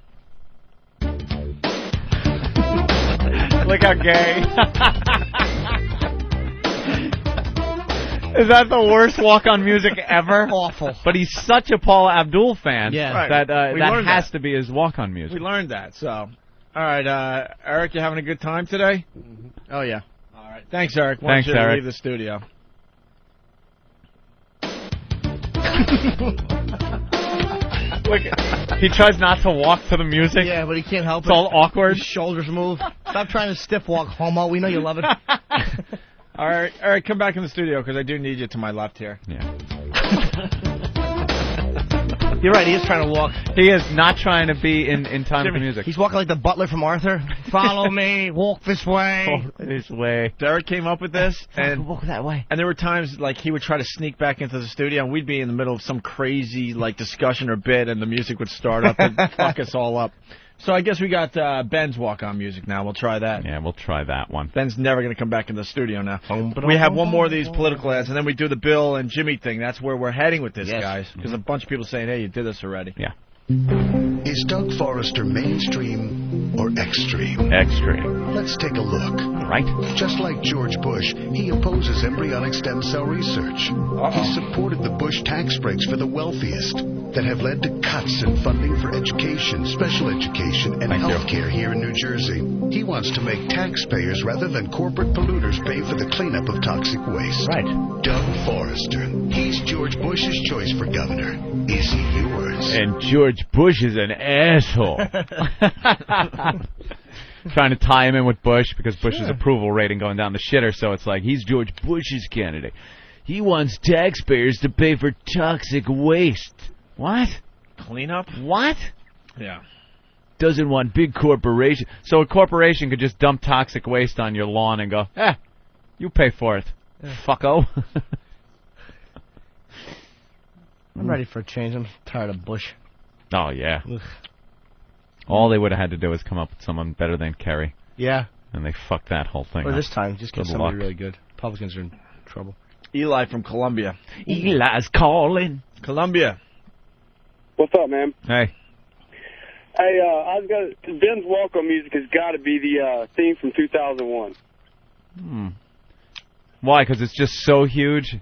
Look how gay. Is that the worst walk-on music ever? Awful. But he's such a Paula Abdul fan Yeah. that has to be his walk-on music. We learned that, so. All right, Eric, you having a good time today? Mm-hmm. Oh, yeah. All right. Thanks, Eric. Why don't you leave the studio? Look, he tries not to walk to the music. Yeah, but he can't help it. It's all awkward. His shoulders move. Stop trying to stiff walk, homo. We know you love it. All right, come back in the studio because I do need you to my left here. Yeah. You're right, he is trying to walk. He is not trying to be in time with the music. He's walking like the butler from Arthur. Follow me, walk this way. Walk this way. Derek came up with this, and walk that way. And there were times like he would try to sneak back into the studio, and we'd be in the middle of some crazy like discussion or bit, and the music would start up and fuck us all up. So I guess we got Ben's walk-on music now. We'll try that. Yeah, we'll try that one. Ben's never going to come back in the studio now. We have one more of these political ads, and then we do the Bill and Jimmy thing. That's where we're heading with this, guys. Because a bunch of people saying, hey, you did this already. Yeah. Is Doug Forrester mainstream or extreme? Extreme. Let's take a look. Right. Just like George Bush, he opposes embryonic stem cell research. He supported the Bush tax breaks for the wealthiest that have led to cuts in funding for education, special education, and health care here in New Jersey. He wants to make taxpayers rather than corporate polluters pay for the cleanup of toxic waste. Right. Doug Forrester. He's George Bush's choice for governor. Is he yours? And George Bush is an asshole. Trying to tie him in with Bush because Bush's approval rating going down the shitter, so it's like he's George Bush's candidate. He wants taxpayers to pay for toxic waste. What? Cleanup? What? Yeah. Doesn't want big corporation. So a corporation could just dump toxic waste on your lawn and go, you pay for it, fucko. I'm ready for a change. I'm tired of Bush. Oh, yeah. Ugh. All they would have had to do is come up with someone better than Kerry. Yeah. And they fucked that whole thing Or up. this time, just get Good somebody luck. really good. Republicans are in trouble. Eli from Columbia. Eli's calling. Columbia. What's up, man? Hey. Hey, Ben's walk-on music has got to be the theme from 2001. Why? Because it's just so huge?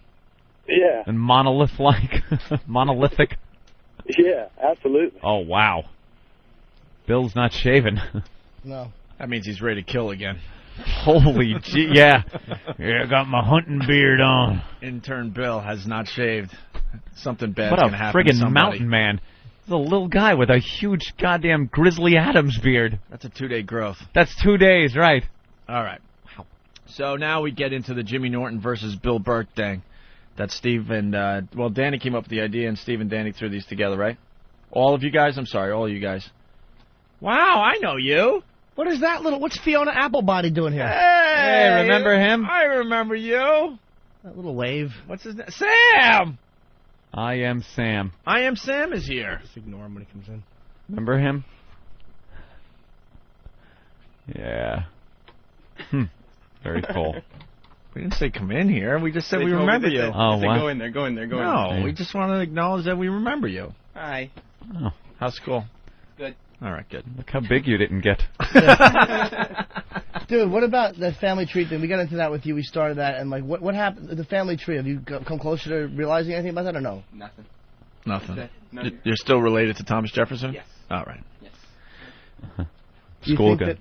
Yeah. And monolith-like? Monolithic? Yeah, absolutely. Oh, wow. Bill's not shaven. No. That means he's ready to kill again. Holy gee, yeah. Yeah, I got my hunting beard on. Intern Bill has not shaved. Something bad's What going to a happen to friggin' somebody. mountain man. He's a little guy with a huge goddamn Grizzly Adams beard. That's a 2-day growth. That's 2 days, right. All right. Wow. So now we get into the Jimmy Norton versus Bill Burke thing. That Steve and, Danny came up with the idea, and Steve and Danny threw these together, right? All of you guys? I'm sorry, all of you guys. Wow, I know you. What is that little... What's Fiona Applebody doing here? Hey, remember him? I remember you. That little wave. What's his name? Sam! I am Sam. I am Sam is here. Just ignore him when he comes in. Remember him? Yeah. Very cool. We didn't say come in here. We just said we remember you. Oh, what? Go in there, go in there, go in No, there. we just want to acknowledge that we remember you. Hi. Oh, how's school? Good. All right, good. look how big you didn't get. Dude, what about the family tree thing? We got into that with you. We started that, and like, what happened? The family tree. Have you come closer to realizing anything about that, or no? Nothing. You're still related to Thomas Jefferson? Yes. All right. Yes. School good.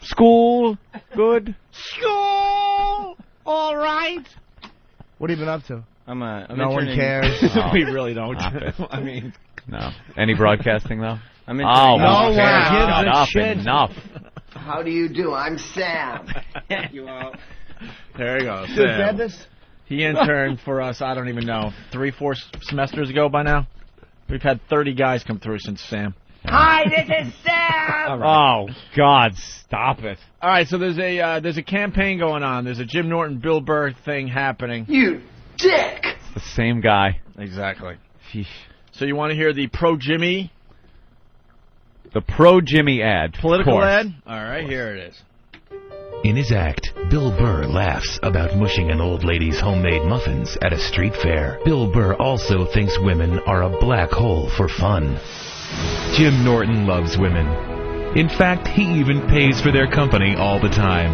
School good. School. All right. What have you been up to? No one cares. We really don't. I mean, no. Any broadcasting though? I'm no interning. one gives a shit. Enough. How do you do? I'm Sam. You out. There you go. Dude, Sam. grab this. He interned for us, I don't even know, 3-4 semesters ago by now? We've had 30 guys come through since Sam. Hi, this is Sam. Oh God, stop it! All right, so there's a campaign going on. There's a Jim Norton, Bill Burr thing happening. You dick. It's the same guy. Exactly. Sheesh. So you want to hear the pro-Jimmy? The pro-Jimmy ad. Political ad? All right, here it is. In his act, Bill Burr laughs about mushing an old lady's homemade muffins at a street fair. Bill Burr also thinks women are a black hole for fun. Jim Norton loves women. In fact, he even pays for their company all the time.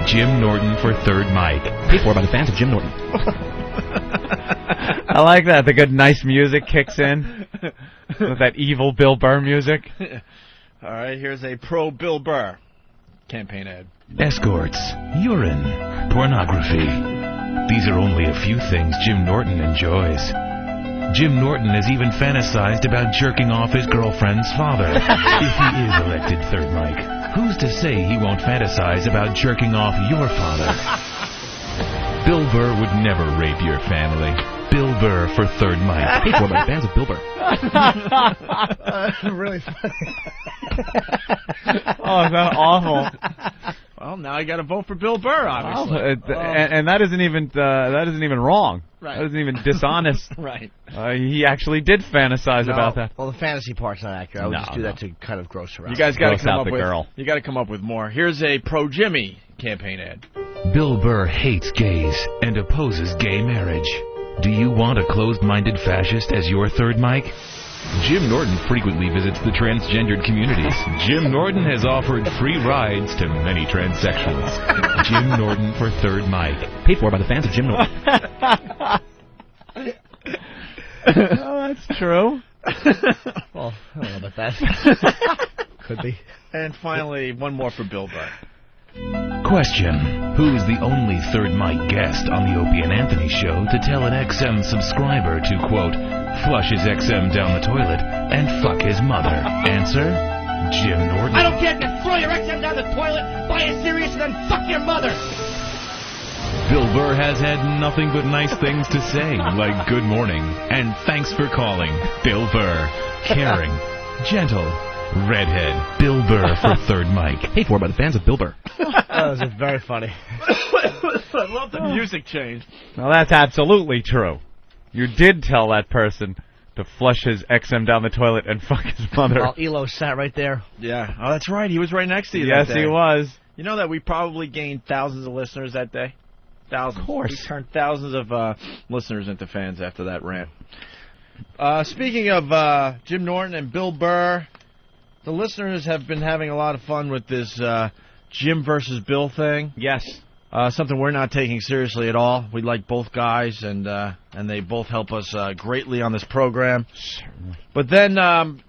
Jim Norton for Third Mic. Paid for by the fans of Jim Norton. I like that. The good, nice music kicks in. With that evil Bill Burr music. All right, here's a pro-Bill Burr campaign ad. Escorts, urine, pornography. These are only a few things Jim Norton enjoys. Jim Norton has even fantasized about jerking off his girlfriend's father. If he is elected Third Mic, who's to say he won't fantasize about jerking off your father? Bill Burr would never rape your family. Bill Burr for Third Mic. Paid for by the fans of Bill Burr. Really funny. Oh, is that awful? Well, now I got to vote for Bill Burr, obviously. And that isn't even wrong. Right. That isn't even dishonest. Right. He actually did fantasize about that. Well, the fantasy part's not accurate. I would just do that to kind of gross her out. You guys got to come up with girl. You got to come up with more. Here's a pro-Jimmy campaign ad. Bill Burr hates gays and opposes gay marriage. Do you want a closed-minded fascist as your Third Mic? Jim Norton frequently visits the transgendered communities. Jim Norton has offered free rides to many transsexuals. Jim Norton for Third Mic. Paid for by the fans of Jim Norton. Oh, that's true. Well, I don't know about that. Could be. And finally, one more for Bill Burr. Question. Who's the only Third Mic guest on the Opie and Anthony show to tell an XM subscriber to, quote, flush his XM down the toilet and fuck his mother? Answer, Jim Norton. I don't care if you throw your XM down the toilet, buy a Sirius, and then fuck your mother. Bill Burr has had nothing but nice things to say, like good morning and thanks for calling. Bill Burr. Caring. Gentle. Redhead. Bill Burr for Third Mic. Paid for by the fans of Bill Burr. That was very funny. I love the music change. Well, that's absolutely true. You did tell that person to flush his XM down the toilet and fuck his mother. Well, Elo sat right there. Yeah. Oh, that's right. He was right next to you Yes, that day. he was. You know that we probably gained thousands of listeners that day? Thousands. Of course. We turned thousands of listeners into fans after that rant. Speaking of Jim Norton and Bill Burr, the listeners have been having a lot of fun with this Jim versus Bill thing. Yes. Something we're not taking seriously at all. We like both guys, and they both help us greatly on this program. But then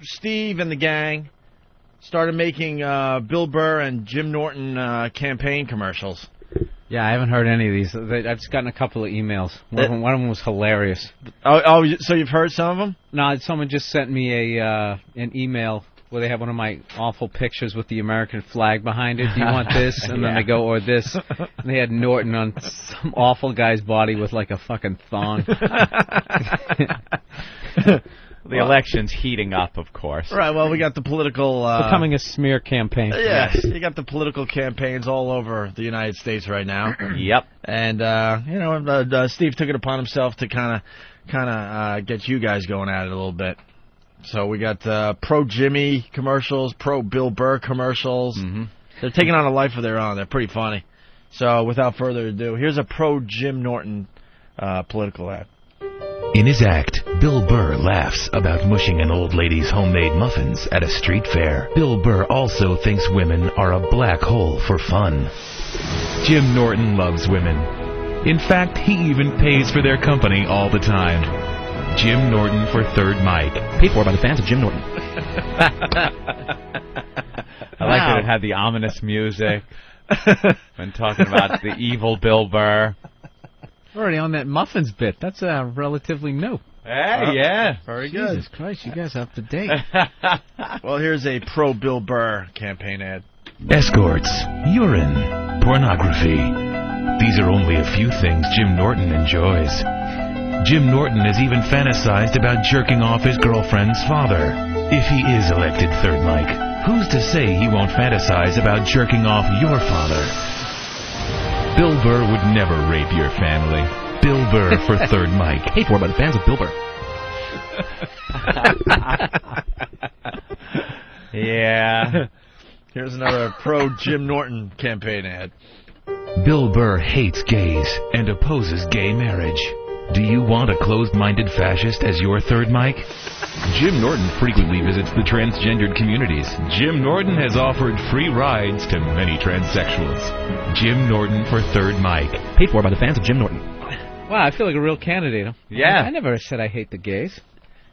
Steve and the gang started making Bill Burr and Jim Norton campaign commercials. Yeah, I haven't heard any of these. I've just gotten a couple of emails. One of them was hilarious. Oh, so you've heard some of them? No, someone just sent me an email where they have one of my awful pictures with the American flag behind it. Do you want this? And then they go, or this. And they had Norton on some awful guy's body with like a fucking thong. The election's heating up, of course. Right, well, we got the political... becoming a smear campaign. Yes, you got the political campaigns all over the United States right now. Yep. And, Steve took it upon himself to kind of get you guys going at it a little bit. So we got pro-Jimmy commercials, pro-Bill Burr commercials. Mm-hmm. They're taking on a life of their own. They're pretty funny. So without further ado, here's a pro-Jim Norton political ad. In his act, Bill Burr laughs about mushing an old lady's homemade muffins at a street fair. Bill Burr also thinks women are a black hole for fun. Jim Norton loves women. In fact, he even pays for their company all the time. Jim Norton for Third Mic. Paid for by the fans of Jim Norton. I like that it had the ominous music when talking about the evil Bill Burr. We're already on that muffins bit. That's relatively new. Hey, yeah. Very good. Jesus Christ, you guys are up to date. Well, here's a pro Bill Burr campaign ad. Escorts, urine, pornography. These are only a few things Jim Norton enjoys. Jim Norton has even fantasized about jerking off his girlfriend's father. If he is elected Third Mic, who's to say he won't fantasize about jerking off your father? Bill Burr would never rape your family. Bill Burr for Third Mic. Paid for by the fans of Bill Burr. Yeah. Here's another pro Jim Norton campaign ad. Bill Burr hates gays and opposes gay marriage. Do you want a closed-minded fascist as your Third Mic? Jim Norton frequently visits the transgendered communities. Jim Norton has offered free rides to many transsexuals. Jim Norton for Third Mic. Paid for by the fans of Jim Norton. Wow, I feel like a real candidate. Yeah. I never said I hate the gays.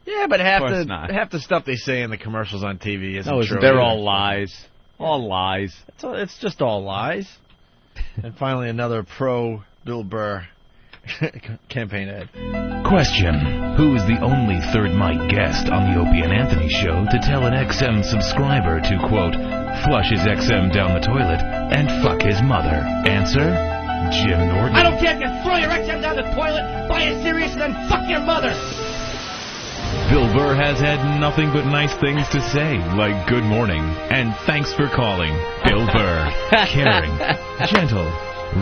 Yeah, but half the stuff they say in the commercials on TV isn't true. They're all lies. All lies. It's just all lies. And finally, another pro Bill Burr campaign ad. Question. Who is the only Third Mic guest on the Opie and Anthony show to tell an XM subscriber to, quote, flush his XM down the toilet and fuck his mother? Answer, Jim Norton. I don't care if you throw your XM down the toilet, buy a Sirius, and then fuck your mother. Bill Burr has had nothing but nice things to say, like good morning and thanks for calling. Bill Burr. Caring. Gentle.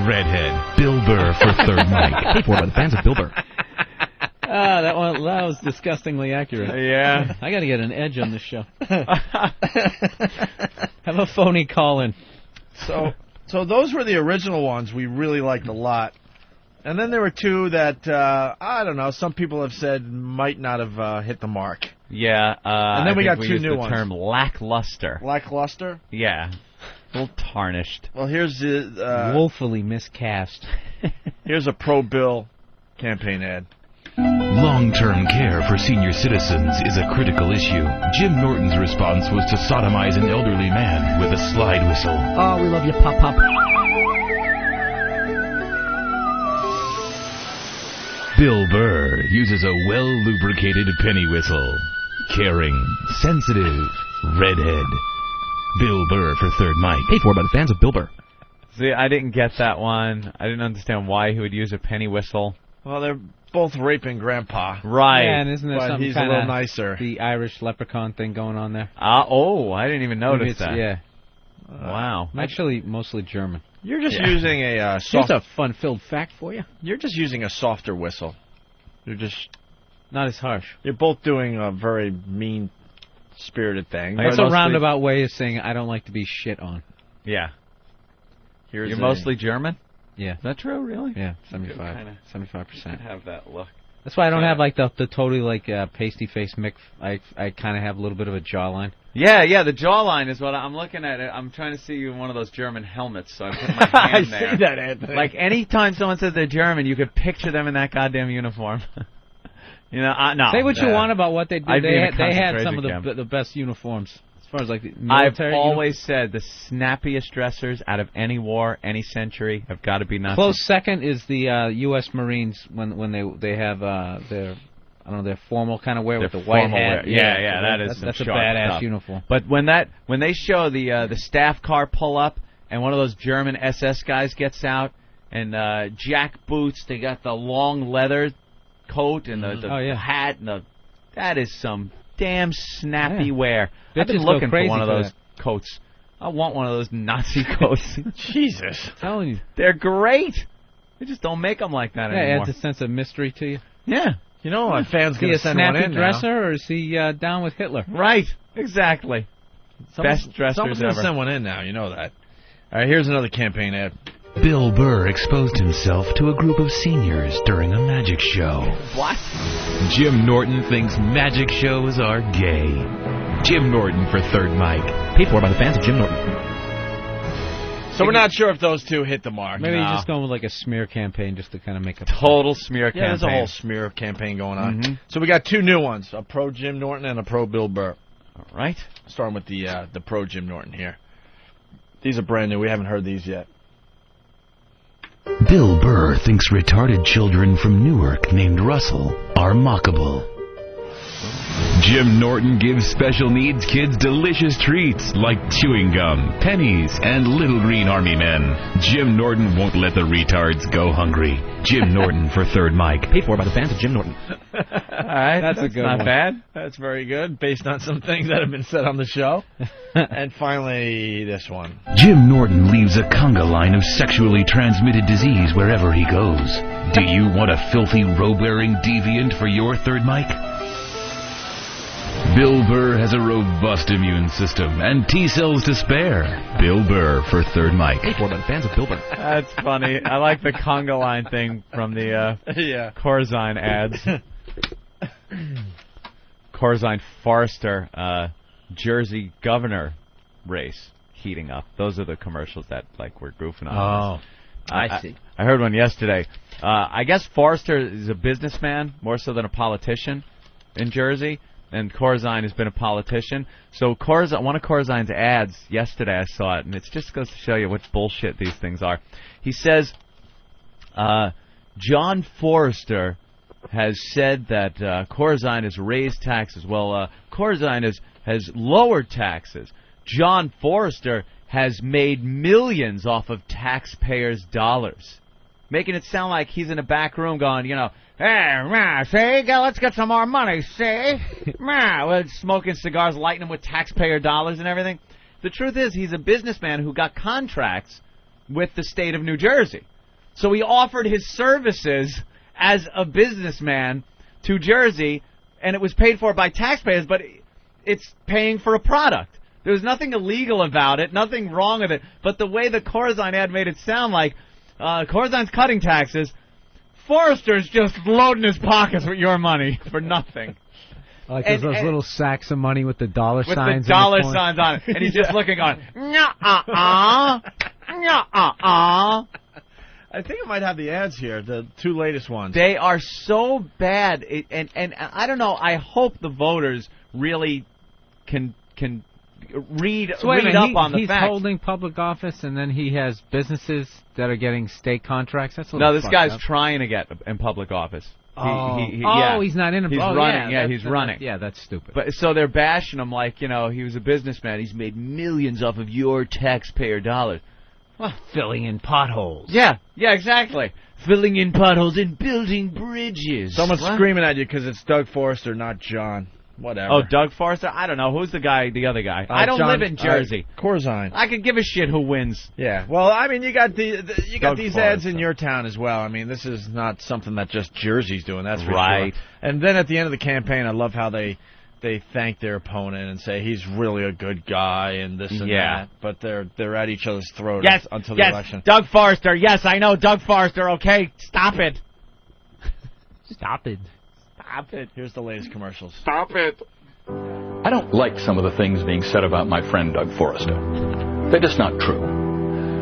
Redhead. Bill Burr for Third Mic. Paid for by the fans of Bill Burr. That was disgustingly accurate. Yeah. I got to get an edge on this show. Have a phony call in. So those were the original ones we really liked a lot. And then there were two that, I don't know, some people have said might not have hit the mark. Yeah. And then we got two new ones. The term lackluster. Lackluster? Yeah. A little tarnished. Well, here's woefully miscast. Here's a pro Bill campaign ad. Long-term care for senior citizens is a critical issue. Jim Norton's response was to sodomize an elderly man with a slide whistle. Oh, we love you, Pop-Pop. Bill Burr uses a well-lubricated penny whistle. Caring, sensitive, redhead. Bill Burr for Third Mic. Paid for by the fans of Bill Burr. See, I didn't get that one. I didn't understand why he would use a penny whistle. Well, they're both raping Grandpa. Right. Yeah, and isn't there but something he's a little nicer. The Irish leprechaun thing going on there? I didn't even notice that. Yeah. Wow. Actually, mostly German. You're just using a Here's a fun-filled fact for you. You're just using a softer whistle. You're just not as harsh. You're both doing a very mean-spirited thing. That's a roundabout way of saying I don't like to be shit on. Yeah. You're mostly German? Yeah. Is that true, really? Yeah, 75%. Have that look. That's why I don't have like the totally like pasty face Mick. I kind of have a little bit of a jawline. Yeah, the jawline is what I'm looking at. I'm trying to see you in one of those German helmets, so I put my hand there. I see that, Anthony. Like anytime someone says they're German, you could picture them in that goddamn uniform. You know, no. Say what you want about what they did. They had some of camp. the best uniforms. As far as like the military, I've always said the snappiest dressers out of any war, any century have got to be Nazis. Close second is the U.S. Marines when they have their formal kind of wear with the white hat. That's a badass stuff. Uniform. But when they show the staff car pull up and one of those German SS guys gets out and jack boots, they got the long leather coat and the hat and that is some damn snappy wear. I've been looking for one of those coats. I want one of those Nazi coats. Jesus. I'm telling you. They're great. They just don't make them like that anymore. Yeah, it adds a sense of mystery to you. Yeah. You know, a fan's going to send one in now. Is he a snappy dresser or is he down with Hitler? Right. Exactly. Best dressers Someone's ever. Someone's going to send one in now. You know that. All right, here's another campaign ad. Bill Burr exposed himself to a group of seniors during a magic show. What? Jim Norton thinks magic shows are gay. Jim Norton for Third Mic. Paid for by the fans of Jim Norton. So we're not sure if those two hit the mark. Maybe he's just going with like a smear campaign just to kind of make a total smear campaign. Yeah, there's a whole smear campaign going on. So we got two new ones, a pro Jim Norton and a pro Bill Burr. All right. Starting with the pro Jim Norton here. These are brand new. We haven't heard these yet. Bill Burr thinks retarded children from Newark named Russell are mockable. Jim Norton gives special needs kids delicious treats like chewing gum, pennies, and little green army men. Jim Norton won't let the retards go hungry. Jim Norton for Third Mic. Paid for by the fans of Jim Norton. All right, that's a good not one. bad. That's very good, based on some things that have been said on the show. And finally, this one. Jim Norton leaves a conga line of sexually transmitted disease wherever he goes. Do you want a filthy robe-wearing deviant for your Third Mic? Bill Burr has a robust immune system and T-cells to spare. Bill Burr for Third Mic. Paid for by the fans of Bill Burr. That's funny. I like the conga line thing from the Corzine ads. Corzine Forrester, Jersey governor race heating up. Those are the commercials that we're goofing on. Oh, I see. I heard one yesterday. I guess Forrester is a businessman more so than a politician in Jersey. And Corzine has been a politician. So one of Corzine's ads yesterday, I saw it, and it just goes to show you what bullshit these things are. He says, John Forrester has said that Corzine has raised taxes. Well, Corzine has lowered taxes. John Forrester has made millions off of taxpayers' dollars. Making it sound like he's in a back room going, hey, see, let's get some more money, see? Well, smoking cigars, lighting them with taxpayer dollars and everything. The truth is, he's a businessman who got contracts with the state of New Jersey. So he offered his services as a businessman to Jersey, and it was paid for by taxpayers, but it's paying for a product. There was nothing illegal about it, nothing wrong with it, but the way the Corzine ad made it sound like Corzine's cutting taxes, Forrester's just loading his pockets with your money for nothing. Like those little sacks of money with the dollar signs. With the dollar signs on it. And he's just looking on. Nya-uh-uh. Nya-uh-uh. I think I might have the ads here, the two latest ones. They are so bad. And I don't know, I hope the voters really can read up on the facts. He's holding public office, and then he has businesses that are getting state contracts. That's a little No, this guy's trying to get in public office. He's not in a... He's running. Yeah, he's running. Yeah, that's stupid. But so they're bashing him like, he was a businessman. He's made millions off of your taxpayer dollars. Well, filling in potholes. Yeah, exactly. Filling in potholes and building bridges. Someone's screaming at you because it's Doug Forrester, not John. Whatever. Oh, Doug Forrester? I don't know. Who's the guy, the other guy? I don't live in Jersey. Corzine. I could give a shit who wins. Yeah. Well, I mean, you got these Forrester. ads in your town as well. I mean, this is not something that just Jersey's doing. That's for right. sure. And then at the end of the campaign, I love how they thank their opponent and say he's really a good guy and this and that. But they're at each other's throat until the election. Doug Forrester. Yes, I know Doug Forrester. Okay, stop it. Stop it. Stop it. Here's the latest commercials. Stop it. I don't like some of the things being said about my friend Doug Forrester. They're just not true.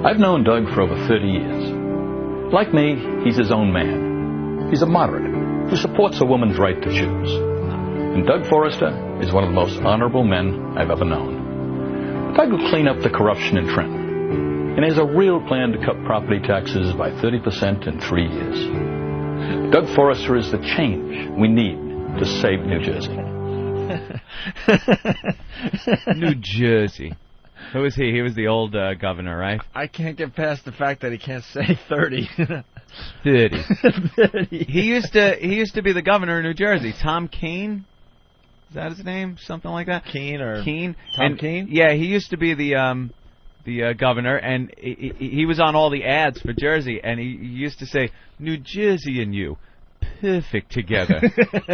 I've known Doug for over 30 years. Like me, he's his own man. He's a moderate who supports a woman's right to choose. And Doug Forrester is one of the most honorable men I've ever known. Doug will clean up the corruption in Trenton. And he has a real plan to cut property taxes by 30% in 3 years. Doug Forrester is the change we need to save New Jersey. New Jersey. Who was he? He was the old governor, right? I can't get past the fact that he can't say 30. 30. He used to be the governor of New Jersey. Tom Keene? Is that his name? Something like that? Keene. Tom Keene? Yeah, he used to be the governor, and he was on all the ads for Jersey, and he used to say, New Jersey and you, perfect together.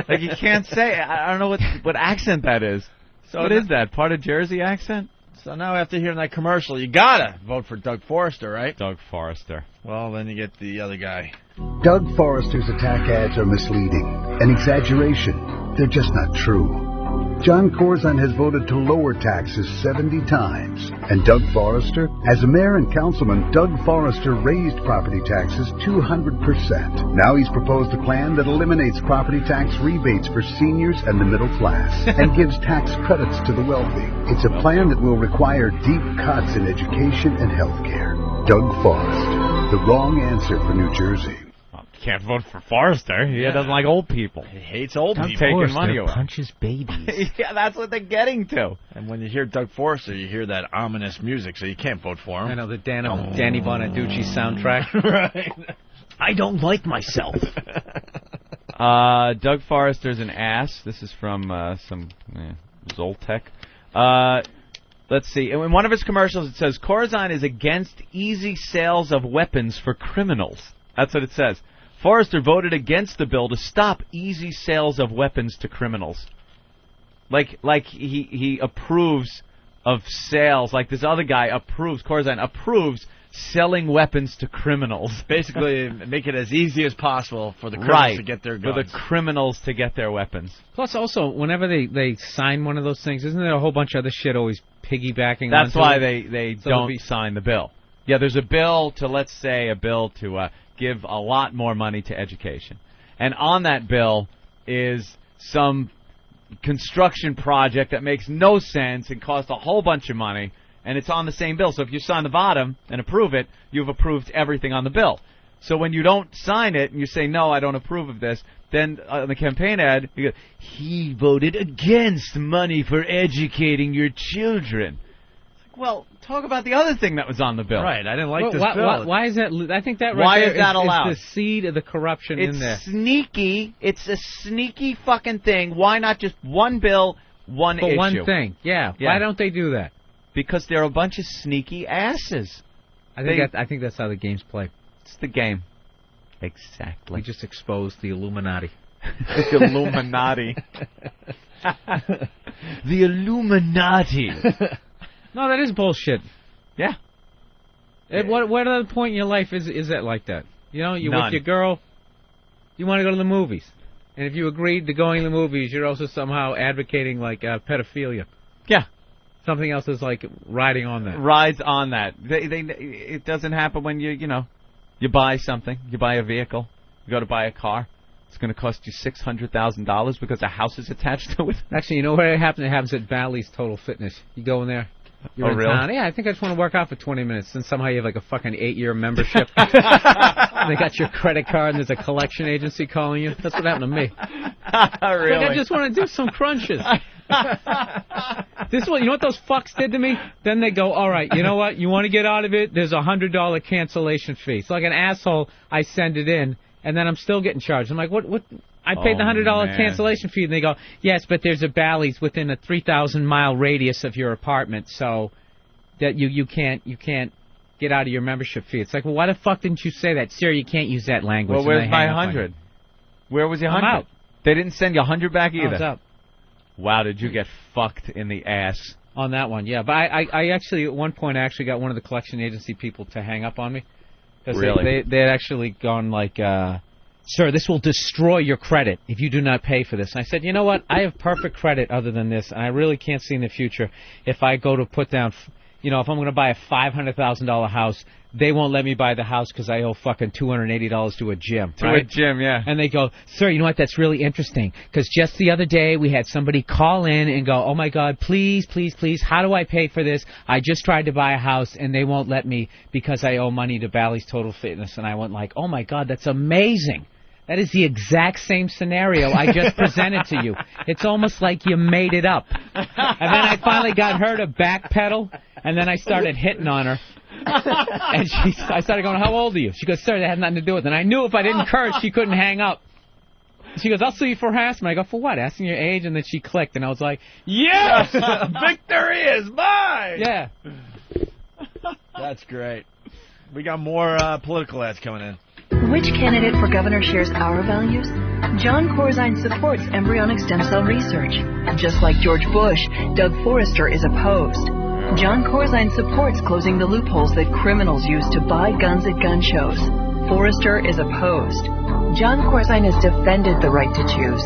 Like, you can't say, I don't know what accent that is. So what is that, part of Jersey accent? So now after hearing that commercial, you gotta vote for Doug Forrester, right? Doug Forrester. Well, then you get the other guy. Doug Forrester's attack ads are misleading, an exaggeration. They're just not true. John Corzine has voted to lower taxes 70 times. And Doug Forrester? As a mayor and councilman, Doug Forrester raised property taxes 200%. Now he's proposed a plan that eliminates property tax rebates for seniors and the middle class and gives tax credits to the wealthy. It's a plan that will require deep cuts in education and health care. Doug Forrester, the wrong answer for New Jersey. Can't vote for Forrester. He doesn't like old people. He hates old people. Taking money away. Punches babies. Yeah, that's what they're getting to. And when you hear Doug Forrester, you hear that ominous music, so you can't vote for him. I know, the Danny Bonaducci soundtrack. Right. I don't like myself. Doug Forrester's an ass. This is from some Zoltek. Let's see. In one of his commercials, it says, Corzine is against easy sales of weapons for criminals. That's what it says. Forrester voted against the bill to stop easy sales of weapons to criminals. Like he approves of sales, like this other guy approves, Corzine approves selling weapons to criminals. Basically, make it as easy as possible for the criminals to get their guns. For the criminals to get their weapons. Plus, also, whenever they sign one of those things, isn't there a whole bunch of other shit always piggybacking That's onto why it? they don't sign the bill. Yeah, there's a bill to, let's say, give a lot more money to education. And on that bill is some construction project that makes no sense and costs a whole bunch of money, and it's on the same bill. So if you sign the bottom and approve it, you've approved everything on the bill. So when you don't sign it and you say, no, I don't approve of this, then on the campaign ad, you go, he voted against money for educating your children. Well, talk about the other thing that was on the bill. Right, I didn't like this bill. Why is that? I think that why is that allowed? It's the seed of the corruption in there. It's sneaky. It's a sneaky fucking thing. Why not just one bill, one issue? For one thing, yeah. Why don't they do that? Because they're a bunch of sneaky asses. I think that's how the game's played. It's the game. Exactly. We just exposed the Illuminati. The Illuminati. The Illuminati. No, that is bullshit. Yeah. What other point in your life is that like that? You know, you're with your girl, you want to go to the movies. And if you agreed to going to the movies, you're also somehow advocating, like, pedophilia. Yeah. Something else is, like, riding on that. Rides on that. It doesn't happen when you buy something. You buy a vehicle. You go to buy a car. It's going to cost you $600,000 because a house is attached to it. Actually, you know what happens? It happens at Bally's Total Fitness. You go in there. You're in really? town. Yeah, I think I just want to work out for 20 minutes. And somehow you have like a fucking 8-year membership. They got your credit card and there's a collection agency calling you. That's what happened to me. Really? Like, I just want to do some crunches. This one, you know what those fucks did to me? Then they go, all right, you know what? You want to get out of it? There's a $100 cancellation fee. So like an asshole, I send it in, and then I'm still getting charged. I'm like, what? I paid the $100 cancellation fee, and they go, yes, but there's a Bally's within a 3,000-mile radius of your apartment, so that you can't get out of your membership fee. It's like, well, why the fuck didn't you say that? Sir, you can't use that language. Well, where's my 100? Where was your 100? I'm out. They didn't send you 100 back either. I was out. Wow, did you get fucked in the ass? On that one, yeah. But I actually, at one point, I actually got one of the collection agency people to hang up on me. Really? They had actually gone like, sir, this will destroy your credit if you do not pay for this. And I said, you know what? I have perfect credit other than this, and I really can't see in the future if I go to put down, if I'm going to buy a $500,000 house, they won't let me buy the house because I owe fucking $280 to a gym. To a gym, yeah. And they go, sir, you know what? That's really interesting because just the other day we had somebody call in and go, oh, my God, please, please, please, how do I pay for this? I just tried to buy a house and they won't let me because I owe money to Bally's Total Fitness. And I went like, oh, my God, that's amazing. That is the exact same scenario I just presented to you. It's almost like you made it up. And then I finally got her to backpedal, and then I started hitting on her. And I started going, how old are you? She goes, sir, that had nothing to do with it. And I knew if I didn't curse, she couldn't hang up. She goes, I'll sue you for harassment. I go, for what? Asking your age? And then she clicked, and I was like, yes! Victory is mine! Yeah. That's great. We got more political ads coming in. Which candidate for governor shares our values? John Corzine supports embryonic stem cell research. Just like George Bush, Doug Forrester is opposed. John Corzine supports closing the loopholes that criminals use to buy guns at gun shows. Forrester is opposed. John Corzine has defended the right to choose.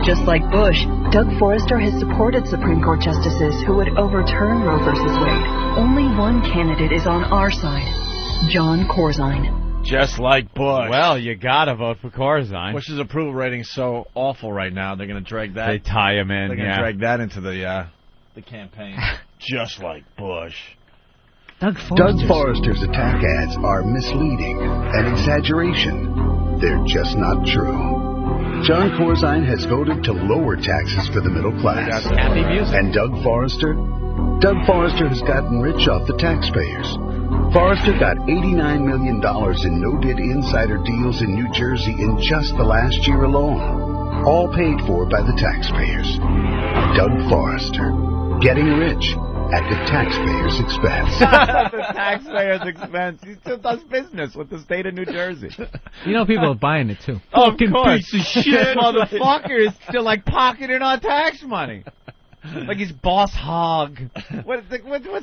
Just like Bush, Doug Forrester has supported Supreme Court justices who would overturn Roe v. Wade. Only one candidate is on our side, John Corzine. Just like Bush. Well, you gotta vote for Corzine. Bush's approval rating's so awful right now. They're going to drag that. They tie him in. They're going to drag that into the campaign. Just like Bush. Doug Forrester's attack ads are misleading, an exaggeration. They're just not true. John Corzine has voted to lower taxes for the middle class. Happy music. And Doug Forrester has gotten rich off the taxpayers. Forrester got $89 million in no-bid insider deals in New Jersey in just the last year alone, all paid for by the taxpayers. Doug Forrester, getting rich at the taxpayers' expense. The taxpayers' expense. He still does business with the state of New Jersey. You know people are buying it, too. Fucking piece of shit. Motherfucker is still, like, pocketing our tax money. Like he's boss hog. What's the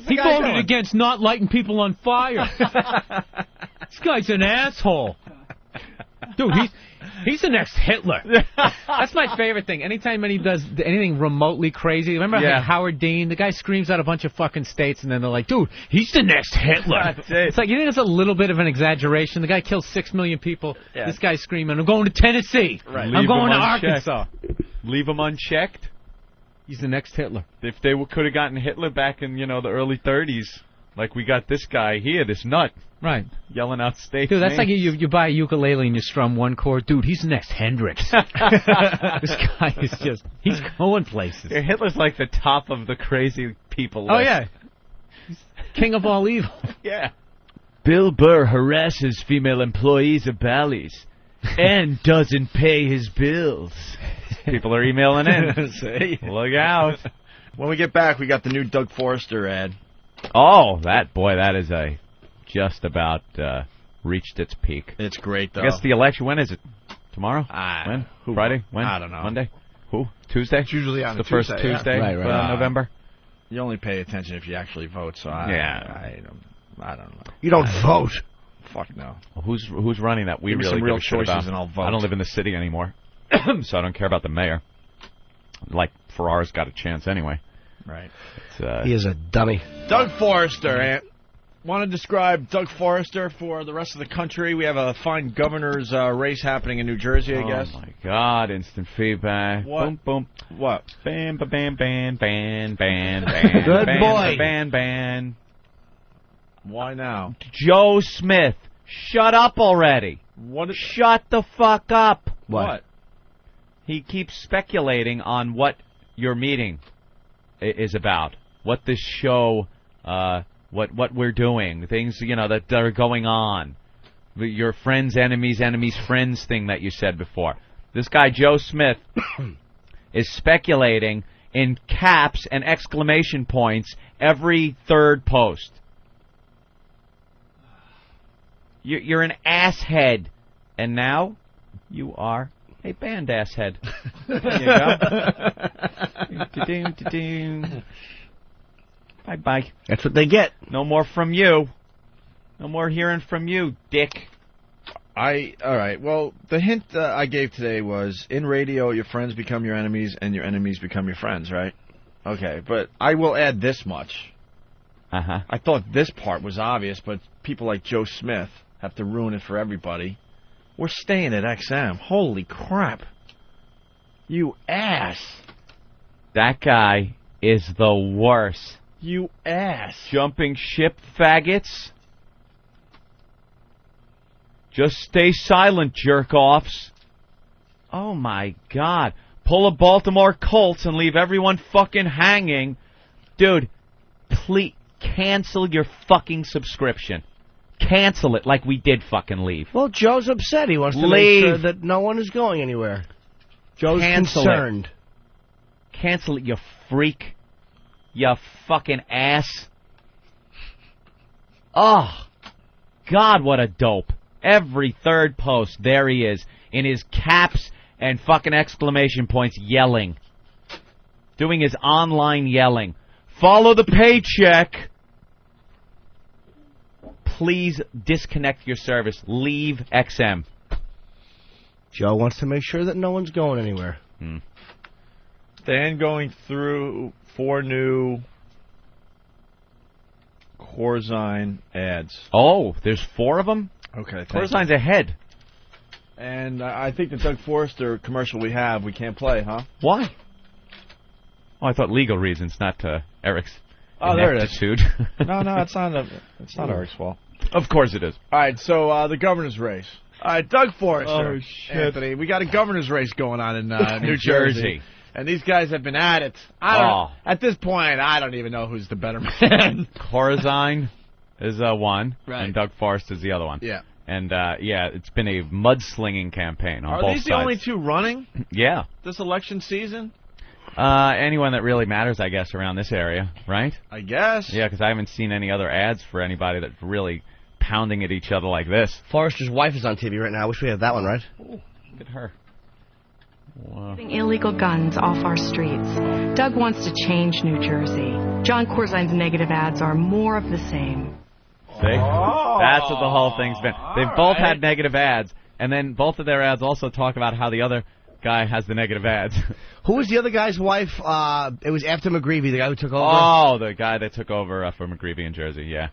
he guy voted doing? against not lighting people on fire. This guy's an asshole. Dude, he's the next Hitler. That's my favorite thing. Anytime he does anything remotely crazy. Remember Howard Dean? The guy screams out a bunch of fucking states, and then they're like, dude, he's the next Hitler. That's it. It's like, you think it's a little bit of an exaggeration? The guy kills 6 million people. Yeah. This guy's screaming, I'm going to Tennessee. Right. I'm going to Arkansas. Leave him unchecked. He's the next Hitler. If they could have gotten Hitler back in, the early 30s, like we got this guy here, this nut. Right. Yelling out states. Dude, that's names. like you buy a ukulele and you strum one chord. Dude, he's the next Hendrix. This guy is just, he's going places. Yeah, Hitler's like the top of the crazy people list. Oh, yeah. He's king of all evil. Yeah. Bill Burr harasses female employees of Bally's and doesn't pay his bills. People are emailing in. See? Look out. When we get back, we got the new Doug Forrester ad. Oh, that is just about reached its peak. It's great, though. I guess the election, when is it? Tomorrow? When? Friday? When? I don't know. Monday? Who? Tuesday? It's usually on the first Tuesday right. November. You only pay attention if you actually vote, so I don't know. You don't vote. Fuck no. Well, who's running that? We Give me really some real give a shit choices about. and I'll vote. I don't live in the city anymore, so I don't care about the mayor. Like Farrar's got a chance anyway. Right. He is a dummy. Doug Forrester. Want to describe Doug Forrester for the rest of the country? We have a fine governor's race happening in New Jersey, I guess. Oh, my God. Instant feedback. What? Boom, boom. What? Bam, ba, bam, bam, bam, bam, bam. Good bam, boy. Bam, bam. Why now? Joe Smith. Shut up already. What? Shut the fuck up. What? He keeps speculating on what your meeting is about. What this show, what we're doing. Things, that are going on. Your friends, enemies, friends thing that you said before. This guy, Joe Smith, is speculating in caps and exclamation points every third post. You're an asshead. And now you are a band asshead. There you go. Bye-bye. That's what they get. No more from you. No more hearing from you, dick. All right. Well, the hint I gave today was, in radio, your friends become your enemies, and your enemies become your friends, right? Okay, but I will add this much. Uh-huh. I thought this part was obvious, but people like Joe Smith have to ruin it for everybody. We're staying at XM. Holy crap. You ass. That guy is the worst. You ass. Jumping ship faggots. Just stay silent, jerk-offs. Oh, my God. Pull a Baltimore Colts and leave everyone fucking hanging. Dude, please cancel your fucking subscription. Cancel it like we did fucking leave. Well, Joe's upset. He wants to Leave. make sure that no one is going anywhere. Joe's Cancel concerned. It. Cancel it, you freak. You fucking ass. Oh, God, what a dope. Every third post, there he is, in his caps and fucking exclamation points, yelling. Doing his online yelling. Follow the paycheck. Please disconnect your service. Leave XM. Joe wants to make sure that no one's going anywhere. Dan going through 4 new Corzine ads. Oh, there's 4 of them? Okay. Corzine's ahead. And I think the Doug Forrester commercial we can't play, huh? Why? Oh, I thought legal reasons, not Eric's. Oh, there it is. Ineptitude. No, it's not Eric's fault. Of course it is. All right, so the governor's race. All right, Doug Forrester. Oh, shit. Anthony, we got a governor's race going on in New Jersey. And these guys have been at it. At this point, I don't even know who's the better man. Corzine is one, Right. and Doug Forrester is the other one. Yeah. And, it's been a mudslinging campaign on both sides. Are these the only 2 running Yeah. this election season? Anyone that really matters, I guess, around this area, right? I guess. Yeah, because I haven't seen any other ads for anybody that's really pounding at each other like this. Forrester's wife is on TV right now. I wish we had that one, right? Ooh, look at her. Wow. Illegal guns off our streets. Doug wants to change New Jersey. John Corzine's negative ads are more of the same. See? That's what the whole thing's been. They've both had negative ads, and then both of their ads also talk about how the other guy has the negative ads. Who was the other guy's wife? It was after McGreevey, the guy who took over. Oh, the guy that took over for McGreevey in Jersey, yeah.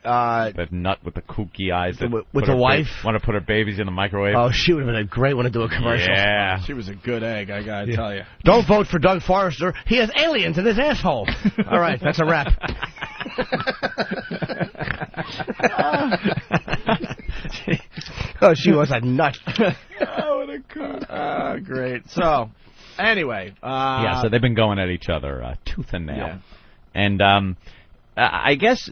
That nut with the kooky eyes. With the wife? Want to put her babies in the microwave. Oh, she would have been a great one to do a commercial. Yeah. She was a good egg, I gotta tell you. Don't vote for Doug Forrester. He has aliens in his asshole. All right, that's a wrap. Oh, she was a nut. Oh, what a cunt. Oh, great. So, anyway. So they've been going at each other tooth and nail. Yeah. And I guess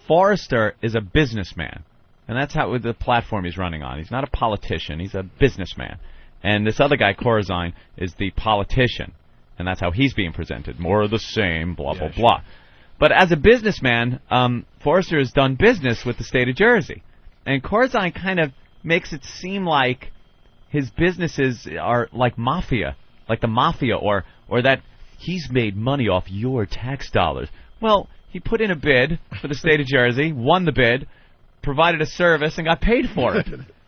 Forrester is a businessman. And that's how the platform he's running on. He's not a politician. He's a businessman. And this other guy, Corzine, is the politician. And that's how he's being presented. More of the same, blah, blah, blah. But as a businessman, Forrester has done business with the state of Jersey. And Corzine kind of makes it seem like his businesses are like mafia, like the mafia, or that he's made money off your tax dollars. Well, he put in a bid for the state of Jersey, won the bid, provided a service, and got paid for it.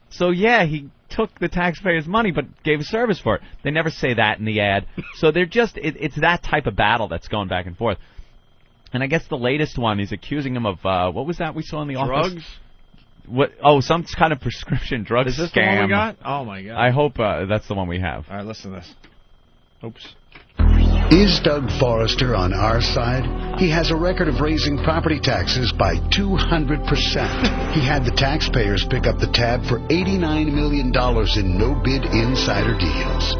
So, yeah, he took the taxpayers' money but gave a service for it. They never say that in the ad. So they're just, it's that type of battle that's going back and forth. And I guess the latest one, he's accusing him of, what was that we saw in the office? Drugs? What? Oh, some kind of prescription drug Is this scam. the one we got? Oh, my God. I hope that's the one we have. All right, listen to this. Oops. Is Doug Forrester on our side? He has a record of raising property taxes by 200%. He had the taxpayers pick up the tab for $89 million in no-bid insider deals.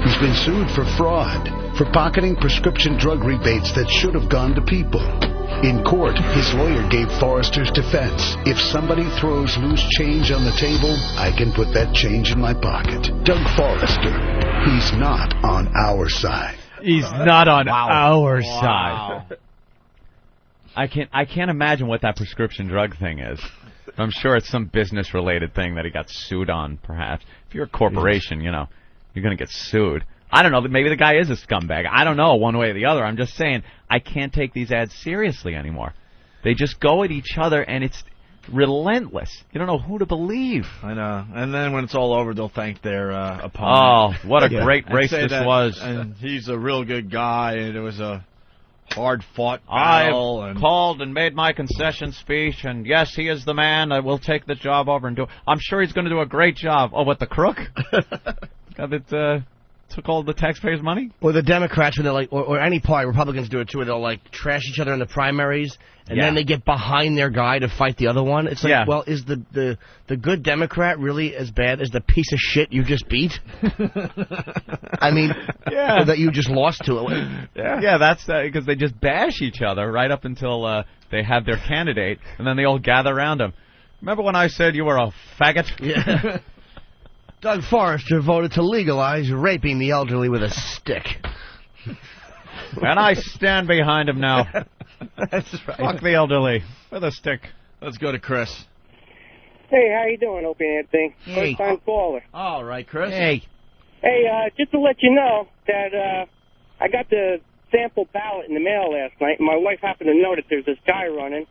He's been sued for fraud, for pocketing prescription drug rebates that should have gone to people. In court, his lawyer gave Forrester's defense. If somebody throws loose change on the table, I can put that change in my pocket. Doug Forrester, he's not on our side. He's not on our side. I can't imagine what that prescription drug thing is. I'm sure it's some business-related thing that he got sued on, perhaps. If you're a corporation, you're going to get sued. I don't know. Maybe the guy is a scumbag. I don't know one way or the other. I'm just saying I can't take these ads seriously anymore. They just go at each other, and it's relentless. You don't know who to believe. I know. And then when it's all over, they'll thank their opponent. Oh, what a great race this was. And he's a real good guy, and it was a hard-fought battle. I've called and made my concession speech, and yes, he is the man. I will take the job over and do it. I'm sure he's going to do a great job. Oh, what, the crook? Got it, took all the taxpayers' money? Or the Democrats, when they're like, or any party, Republicans do it too, where they'll like trash each other in the primaries, and then they get behind their guy to fight the other one. It's like, well, is the good Democrat really as bad as the piece of shit you just beat? I mean, that you just lost to. Yeah, that's because they just bash each other right up until they have their candidate, and then they all gather around him. Remember when I said you were a faggot? Yeah. Doug Forrester voted to legalize raping the elderly with a stick. And I stand behind him now. That's right. Fuck the elderly with a stick. Let's go to Chris. Hey, how you doing, Opie and Anthony? Hey. First time caller. All right, Chris. Hey. Hey, just to let you know that I got the sample ballot in the mail last night, and my wife happened to know that there's this guy running.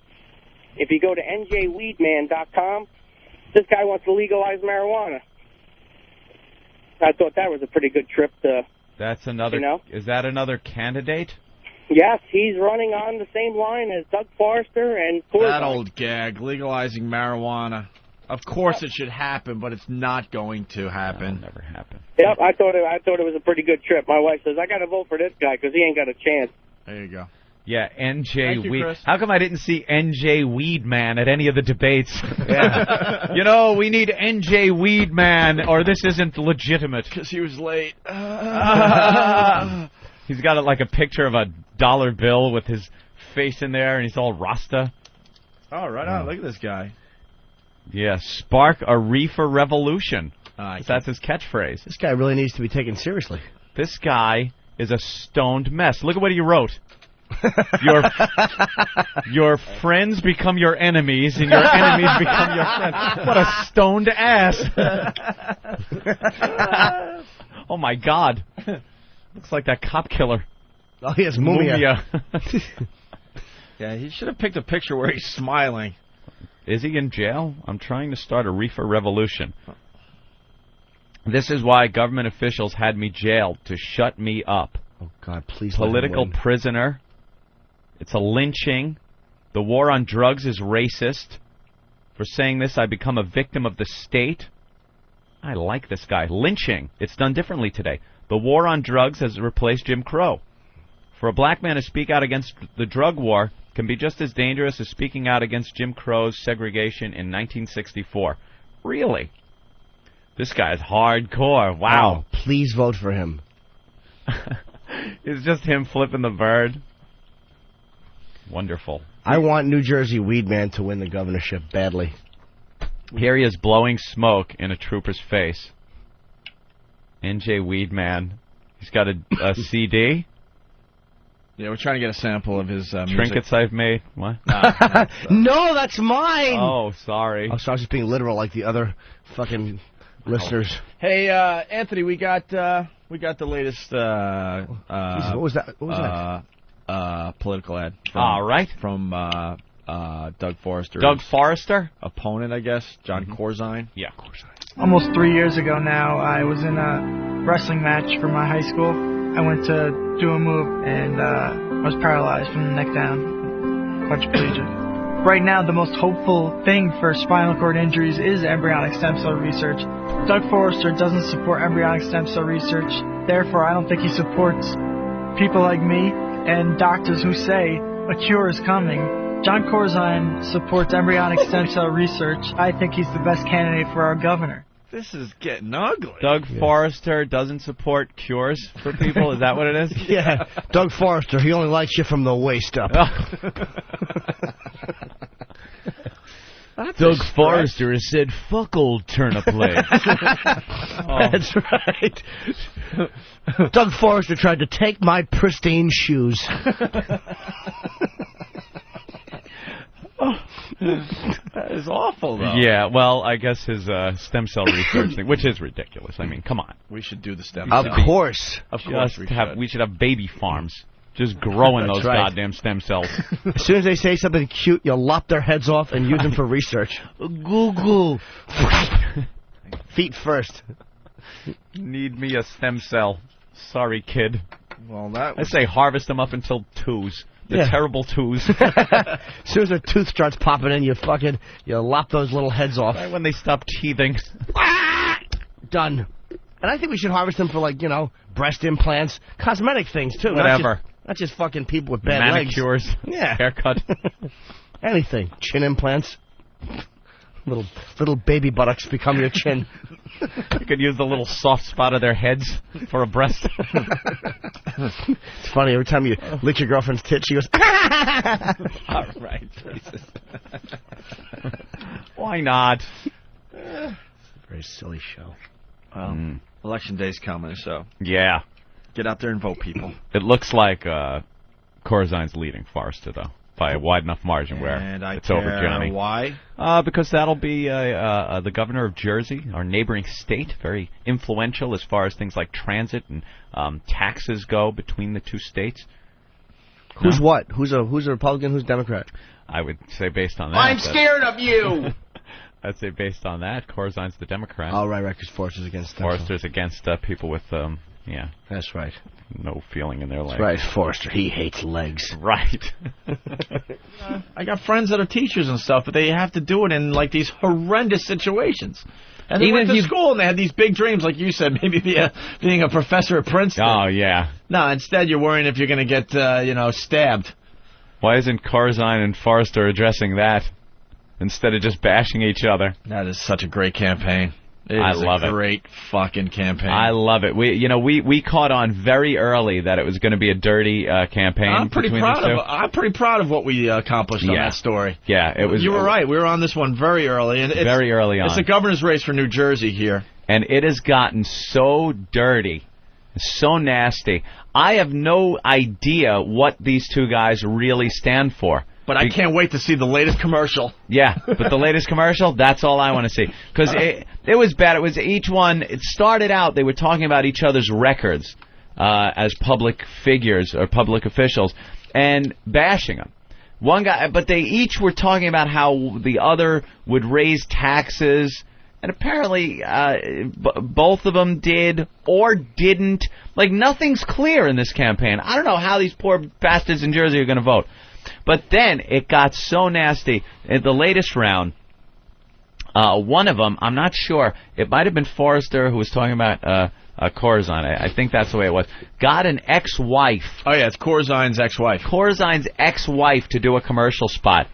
If you go to njweedman.com, this guy wants to legalize marijuana. I thought that was a pretty good trip to... That's another... Is that another candidate? Yes, he's running on the same line as Doug Forrester and Corzine. That old gag, legalizing marijuana. Of course it should happen, but it's not going to happen. That'll never happen. Yep, I thought it was a pretty good trip. My wife says, I got to vote for this guy because he ain't got a chance. There you go. Yeah, NJ Thank you, Weed. Chris. How come I didn't see NJ Weedman at any of the debates? Yeah. We need NJ Weedman, or this isn't legitimate. Because he was late. He's got like a picture of a dollar bill with his face in there, and he's all Rasta. Oh, right on. Look at this guy. Yeah, spark a reefer revolution. That's his catchphrase. This guy really needs to be taken seriously. This guy is a stoned mess. Look at what he wrote. Your friends become your enemies, and your enemies become your friends. What a stoned ass. Oh, my God. Looks like that cop killer. Oh, he has Mumia. Yeah, he should have picked a picture where he's smiling. Is he in jail? I'm trying to start a reefer revolution. This is why government officials had me jailed, to shut me up. Oh, God, please Political let him win. prisoner. It's a lynching. The war on drugs is racist. For saying this, I become a victim of the state. I like this guy. Lynching. It's done differently today. The war on drugs has replaced Jim Crow. For a black man to speak out against the drug war can be just as dangerous as speaking out against Jim Crow's segregation in 1964. Really? This guy's hardcore. Wow. Oh, please vote for him. It's just him flipping the bird. Wonderful. I want New Jersey Weedman to win the governorship badly. Here he is blowing smoke in a trooper's face. NJ Weedman. He's got a CD. Yeah, we're trying to get a sample of his music. Trinkets I've made. What? No, that's mine! Oh, sorry. Oh, so I was just being literal like the other fucking listeners. Hey, Anthony, we got the latest Jesus, what was that? What was that? Political ad. All right. From Doug Forrester. Doug Forrester? Opponent, I guess. John Corzine. Yeah, Corzine. Almost 3 years ago now, I was in a wrestling match for my high school. I went to do a move, and I was paralyzed from the neck down, quadriplegic. Right now, the most hopeful thing for spinal cord injuries is embryonic stem cell research. Doug Forrester doesn't support embryonic stem cell research. Therefore, I don't think he supports people like me and doctors who say a cure is coming. John Corzine supports embryonic stem cell research. I think he's the best candidate for our governor. This is getting ugly. Doug Forrester doesn't support cures for people? Is that what it is? Yeah. Doug Forrester, he only likes you from the waist up. Doug Forrester has said, fuck old turnip legs. That's right. Doug Forrester tried to take my pristine shoes. That is awful, though. Yeah, well, I guess his stem cell research thing, which is ridiculous. I mean, come on. We should do the stem Of cells. course. Of course We should have baby farms. Just growing That's those right. goddamn stem cells. As soon as they say something cute, you'll lop their heads off and use them for research. Google. Feet first. Need me a stem cell. Sorry, kid. Well, that I say harvest them up until twos. The Yeah. terrible twos. As soon as their tooth starts popping in, you lop those little heads off. Right when they stop teething. Done. And I think we should harvest them for, breast implants, cosmetic things, too. Whatever. Not just fucking people with bad Manicures. legs. Yeah. Haircut. Anything. Chin implants. Little baby buttocks become your chin. You could use the little soft spot of their heads for a breast. It's funny, every time you lick your girlfriend's tit, she goes, All right. Why not? It's a very silly show. Well, Election day's coming, so Yeah. get out there and vote, people. It looks like Corzine's leading Forrester, though, by a wide enough margin where it's over Johnny. Why? Because that'll be the governor of Jersey, our neighboring state, very influential as far as things like transit and taxes go between the two states. Who's what? Who's a Republican? Who's Democrat? I would say based on that. I'm scared of you. I'd say based on that, Corzine's the Democrat. Oh, right, because Forrester's against them. Forrester's against people with, That's right. No feeling in their legs. That's right, Forrester. He hates legs. Right. I got friends that are teachers and stuff, but they have to do it in, like, these horrendous situations. And they went to school and they had these big dreams, like you said, maybe being a professor at Princeton. Oh, yeah. No, instead you're worrying if you're going to get, stabbed. Why isn't Corzine and Forrester addressing that instead of just bashing each other? That is such a great campaign. I love it. Great fucking campaign. I love it. We caught on very early that it was going to be a dirty campaign. I'm pretty proud of what we accomplished on that story. Yeah, it was. You were right. We were on this one very early, and very early on. It's a governor's race for New Jersey here, and it has gotten so dirty, so nasty. I have no idea what these two guys really stand for. But I can't wait to see the latest commercial. Yeah, but the latest commercial, that's all I want to see. Because it was bad. It was each one, it started out, they were talking about each other's records as public figures or public officials and bashing them. One guy, but they each were talking about how the other would raise taxes. And apparently, both of them did or didn't. Like, nothing's clear in this campaign. I don't know how these poor bastards in Jersey are going to vote. But then it got so nasty. In the latest round, one of them, I'm not sure, it might have been Forrester who was talking about Corzine. I think that's the way it was. Got an ex-wife. Oh, yeah, it's Corzine's ex-wife. Corzine's ex-wife to do a commercial spot.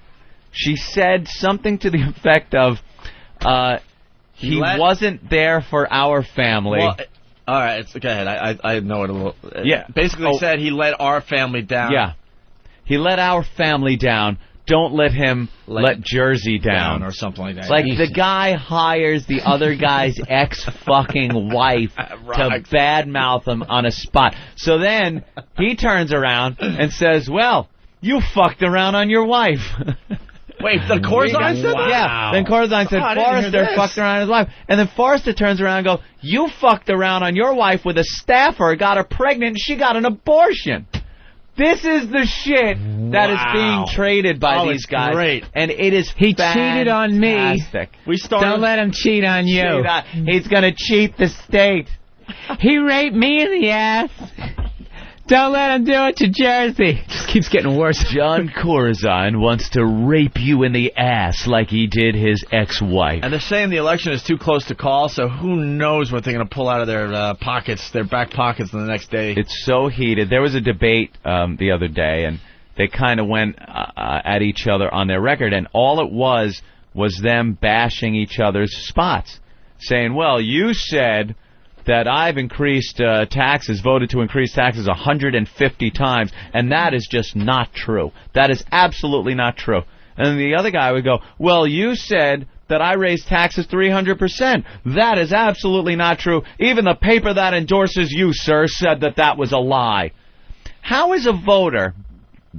She said something to the effect of, he wasn't there for our family. Well, all right, go ahead. I know it a little. Yeah. Basically said he let our family down. Yeah. He let our family down. Don't let him let Jersey down. Or something like that. It's like the guy hires the other guy's ex-fucking wife to badmouth him on a spot. So then he turns around and says, well, you fucked around on your wife. Wait, the Corzine said that? Yeah. Then Corzine said Forrester fucked around on his wife. And then Forrester turns around and goes, you fucked around on your wife with a staffer, got her pregnant, and she got an abortion. This is the shit that is being traded by these guys. Great. And it is He cheated on me. Don't let him cheat on you. He's going to cheat the state. He raped me in the ass. Don't let him do it to Jersey. Just keeps getting worse. John Corzine wants to rape you in the ass like he did his ex-wife. And they're saying the election is too close to call, so who knows what they're going to pull out of their pockets, their back pockets, the next day. It's so heated. There was a debate the other day, and they kind of went at each other on their record, and all it was them bashing each other's spots, saying, well, you said that I've increased taxes, voted to increase taxes 150 times, and that is just not true. That is absolutely not true. And the other guy would go, well, you said that I raised taxes 300%. That is absolutely not true. Even the paper that endorses you, sir, said that that was a lie. How is a voter,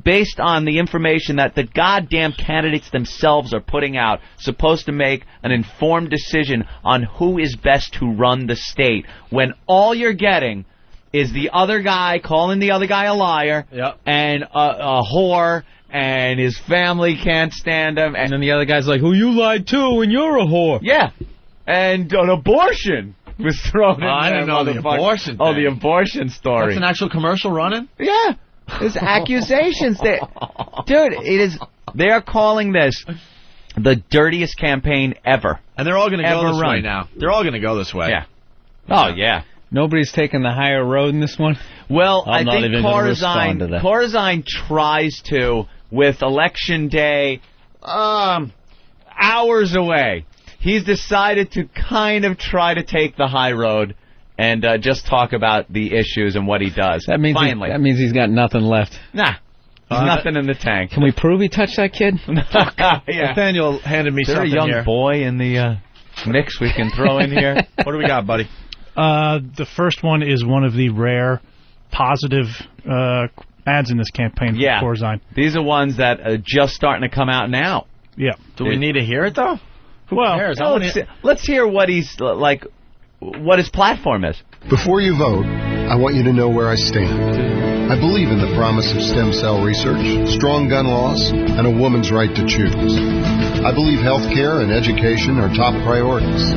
based on the information that the goddamn candidates themselves are putting out, supposed to make an informed decision on who is best to run the state when all you're getting is the other guy calling the other guy a liar and a whore and his family can't stand him, and then the other guy's like, "Who you lied to and you're a whore." Yeah, and an abortion was thrown in there. I didn't know the abortion thing. Oh, the abortion story. That's an actual commercial running? Yeah. There's accusations there. Dude, they are calling this the dirtiest campaign ever. And they're all going to go this way now. They're all going to go this way. Yeah. Oh, yeah. Nobody's taking the higher road in this one? Well, I think Corzine tries to, with Election Day hours away. He's decided to kind of try to take the high road and just talk about the issues and what he does. That means he's got nothing left. Nah. There's nothing in the tank. Can we prove he touched that kid? Yeah. Nathaniel handed me something here. Is there a young boy in the mix we can throw in here? What do we got, buddy? The first one is one of the rare positive ads in this campaign for Corzine. These are ones that are just starting to come out now. Yeah. Do we need to hear it, though? Who cares? Let's hear what he's like, what his platform is. Before you vote, I want you to know where I stand. I believe in the promise of stem cell research, strong gun laws, and a woman's right to choose. I believe health care and education are top priorities.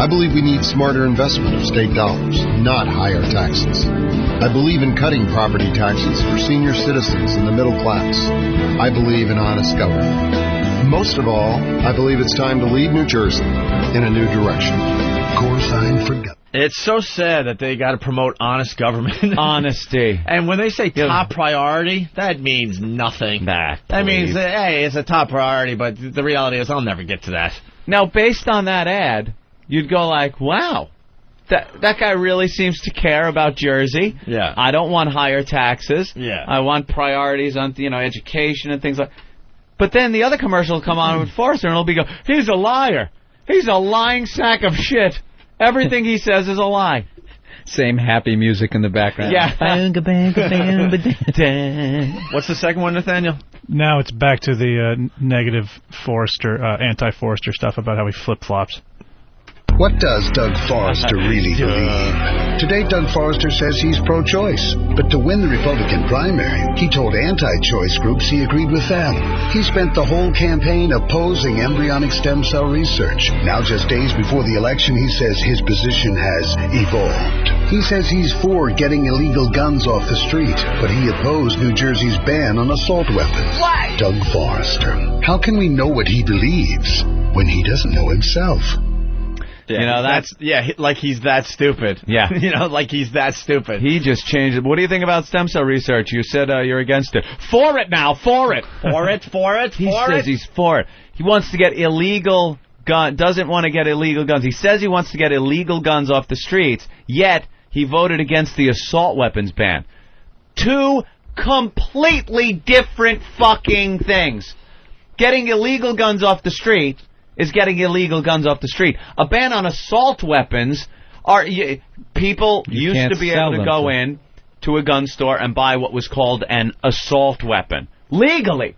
I believe we need smarter investment of state dollars, not higher taxes. I believe in cutting property taxes for senior citizens and the middle class. I believe in honest government. Most of all, I believe it's time to lead New Jersey in a new direction. Corzine for government. It's so sad that they got to promote honest government. Honesty. And when they say top priority, that means nothing. That means, hey, it's a top priority, but the reality is I'll never get to that. Now, based on that ad, you'd go like, wow, that guy really seems to care about Jersey. Yeah. I don't want higher taxes. Yeah. I want priorities on, education and things like. But then the other commercial will come on with Forrester, and it'll be he's a liar. He's a lying sack of shit. Everything he says is a lie. Same happy music in the background. Yeah. What's the second one, Nathaniel? Now it's back to the negative Forrester, anti-Forrester stuff about how he flip-flops. What does Doug Forrester really believe? Today, Doug Forrester says he's pro-choice. But to win the Republican primary, he told anti-choice groups he agreed with them. He spent the whole campaign opposing embryonic stem cell research. Now, just days before the election, he says his position has evolved. He says he's for getting illegal guns off the street, but he opposed New Jersey's ban on assault weapons. Why? Doug Forrester. How can we know what he believes when he doesn't know himself? Yeah, like he's that stupid. Yeah. Like he's that stupid. He just changed it. What do you think about stem cell research? You said you're against it. For it now, for it. He says he's for it. He wants to get illegal doesn't want to get illegal guns. He says he wants to get illegal guns off the streets, yet he voted against the assault weapons ban. Two completely different fucking things. Getting illegal guns off the street is getting illegal guns off the street. A ban on assault weapons people used to be able to go in to a gun store and buy what was called an assault weapon legally.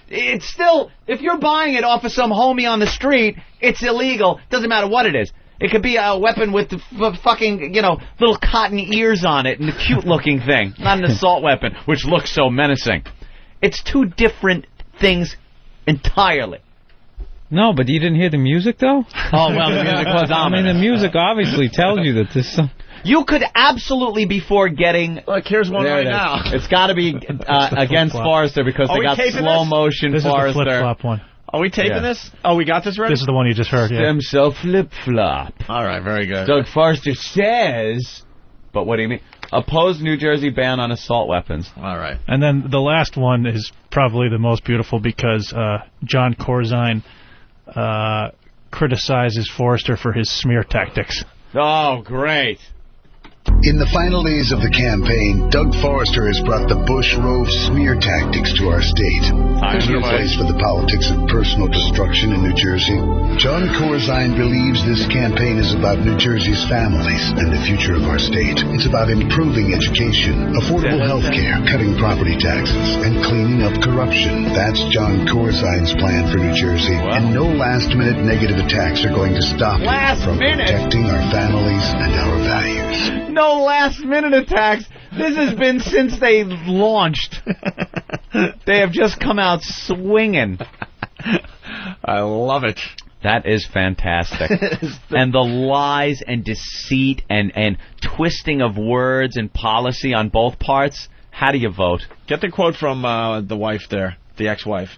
It's still, if you're buying it off of some homie on the street, it's illegal. Doesn't matter what it is. It could be a weapon with fucking, little cotton ears on it and a cute-looking thing. Not an assault weapon, which looks so menacing. It's two different things entirely. No, but you didn't hear the music, though? Oh, well, the music was ominous. The music obviously tells you that this... You could absolutely, before getting... Look, here's one right now. It's got to be against Forrester because they got slow-motion Forrester. This is the flip-flop one. Are we taping this? Oh, we got this ready? This is the one you just heard, yeah. Stem cell flip-flop. All right, very good. Doug Forrester says... But what do you mean? Oppose New Jersey ban on assault weapons. All right. And then the last one is probably the most beautiful because John Corzine criticizes Forrester for his smear tactics. Oh, great. In the final days of the campaign, Doug Forrester has brought the Bush-Rove smear tactics to our state. There's no place for the politics of personal destruction in New Jersey. John Corzine believes this campaign is about New Jersey's families and the future of our state. It's about improving education, affordable health care, cutting property taxes, and cleaning up corruption. That's John Corzine's plan for New Jersey. Wow. And no last-minute negative attacks are going to stop him from protecting our families and our values. No last-minute attacks. This has been since they launched. They have just come out swinging. I love it. That is fantastic. And the lies and deceit and twisting of words and policy on both parts. How do you vote? Get the quote from the wife there, the ex-wife.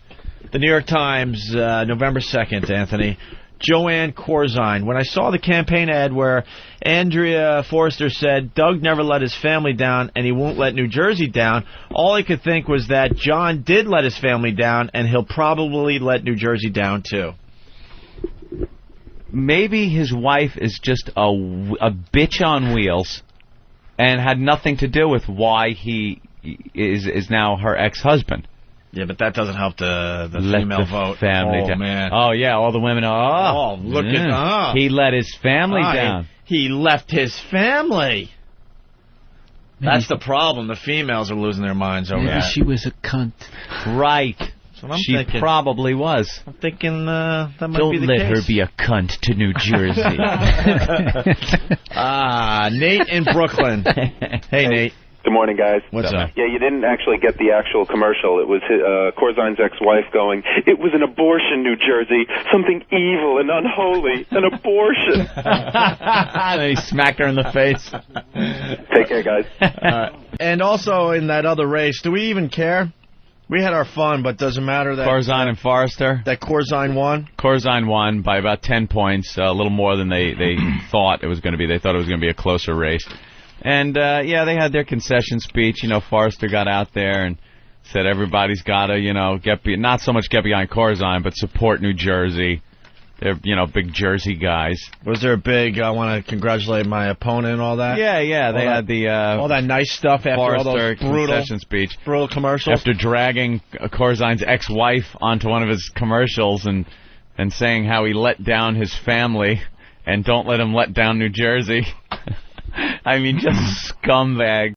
The New York Times, November 2nd, Anthony. Joanne Corzine. When I saw the campaign ad where Andrea Forrester said Doug never let his family down and he won't let New Jersey down, all I could think was that John did let his family down and he'll probably let New Jersey down too. Maybe his wife is just a bitch on wheels and had nothing to do with why he is now her ex-husband. Yeah, but that doesn't help the female vote. Family down. Man. Oh, yeah, all the women are... Oh, look at... He let his family down. He left his family. That's the problem. The females are losing their minds over that. Maybe she was a cunt. Right. That's what I'm she thinking. Probably was. I'm thinking that might Don't be the let case. her be a cunt to New Jersey. Nate in Brooklyn. Hey, Nate. Good morning, guys. What's up? Yeah, you didn't actually get the actual commercial. It was Corzine's ex-wife going, "It was an abortion, New Jersey. Something evil and unholy. An abortion." And then he smacked her in the face. Take care, guys. And also in that other race, do we even care? We had our fun, but does it matter that Corzine and Forrester? That Corzine won? Corzine won by about 10 points, a little more than they thought it was going to be. They thought it was going to be a closer race. And, yeah, they had their concession speech. You know, Forrester got out there and said everybody's got to, you know, not so much get behind Corzine, but support New Jersey. They're, you know, big Jersey guys. Was there a big, I want to congratulate my opponent and all that? Yeah, they had the... all that nice stuff after Forrester all those concession speech. Brutal commercials. After dragging Corzine's ex-wife onto one of his commercials and saying how he let down his family and don't let him let down New Jersey. I mean, just scumbag.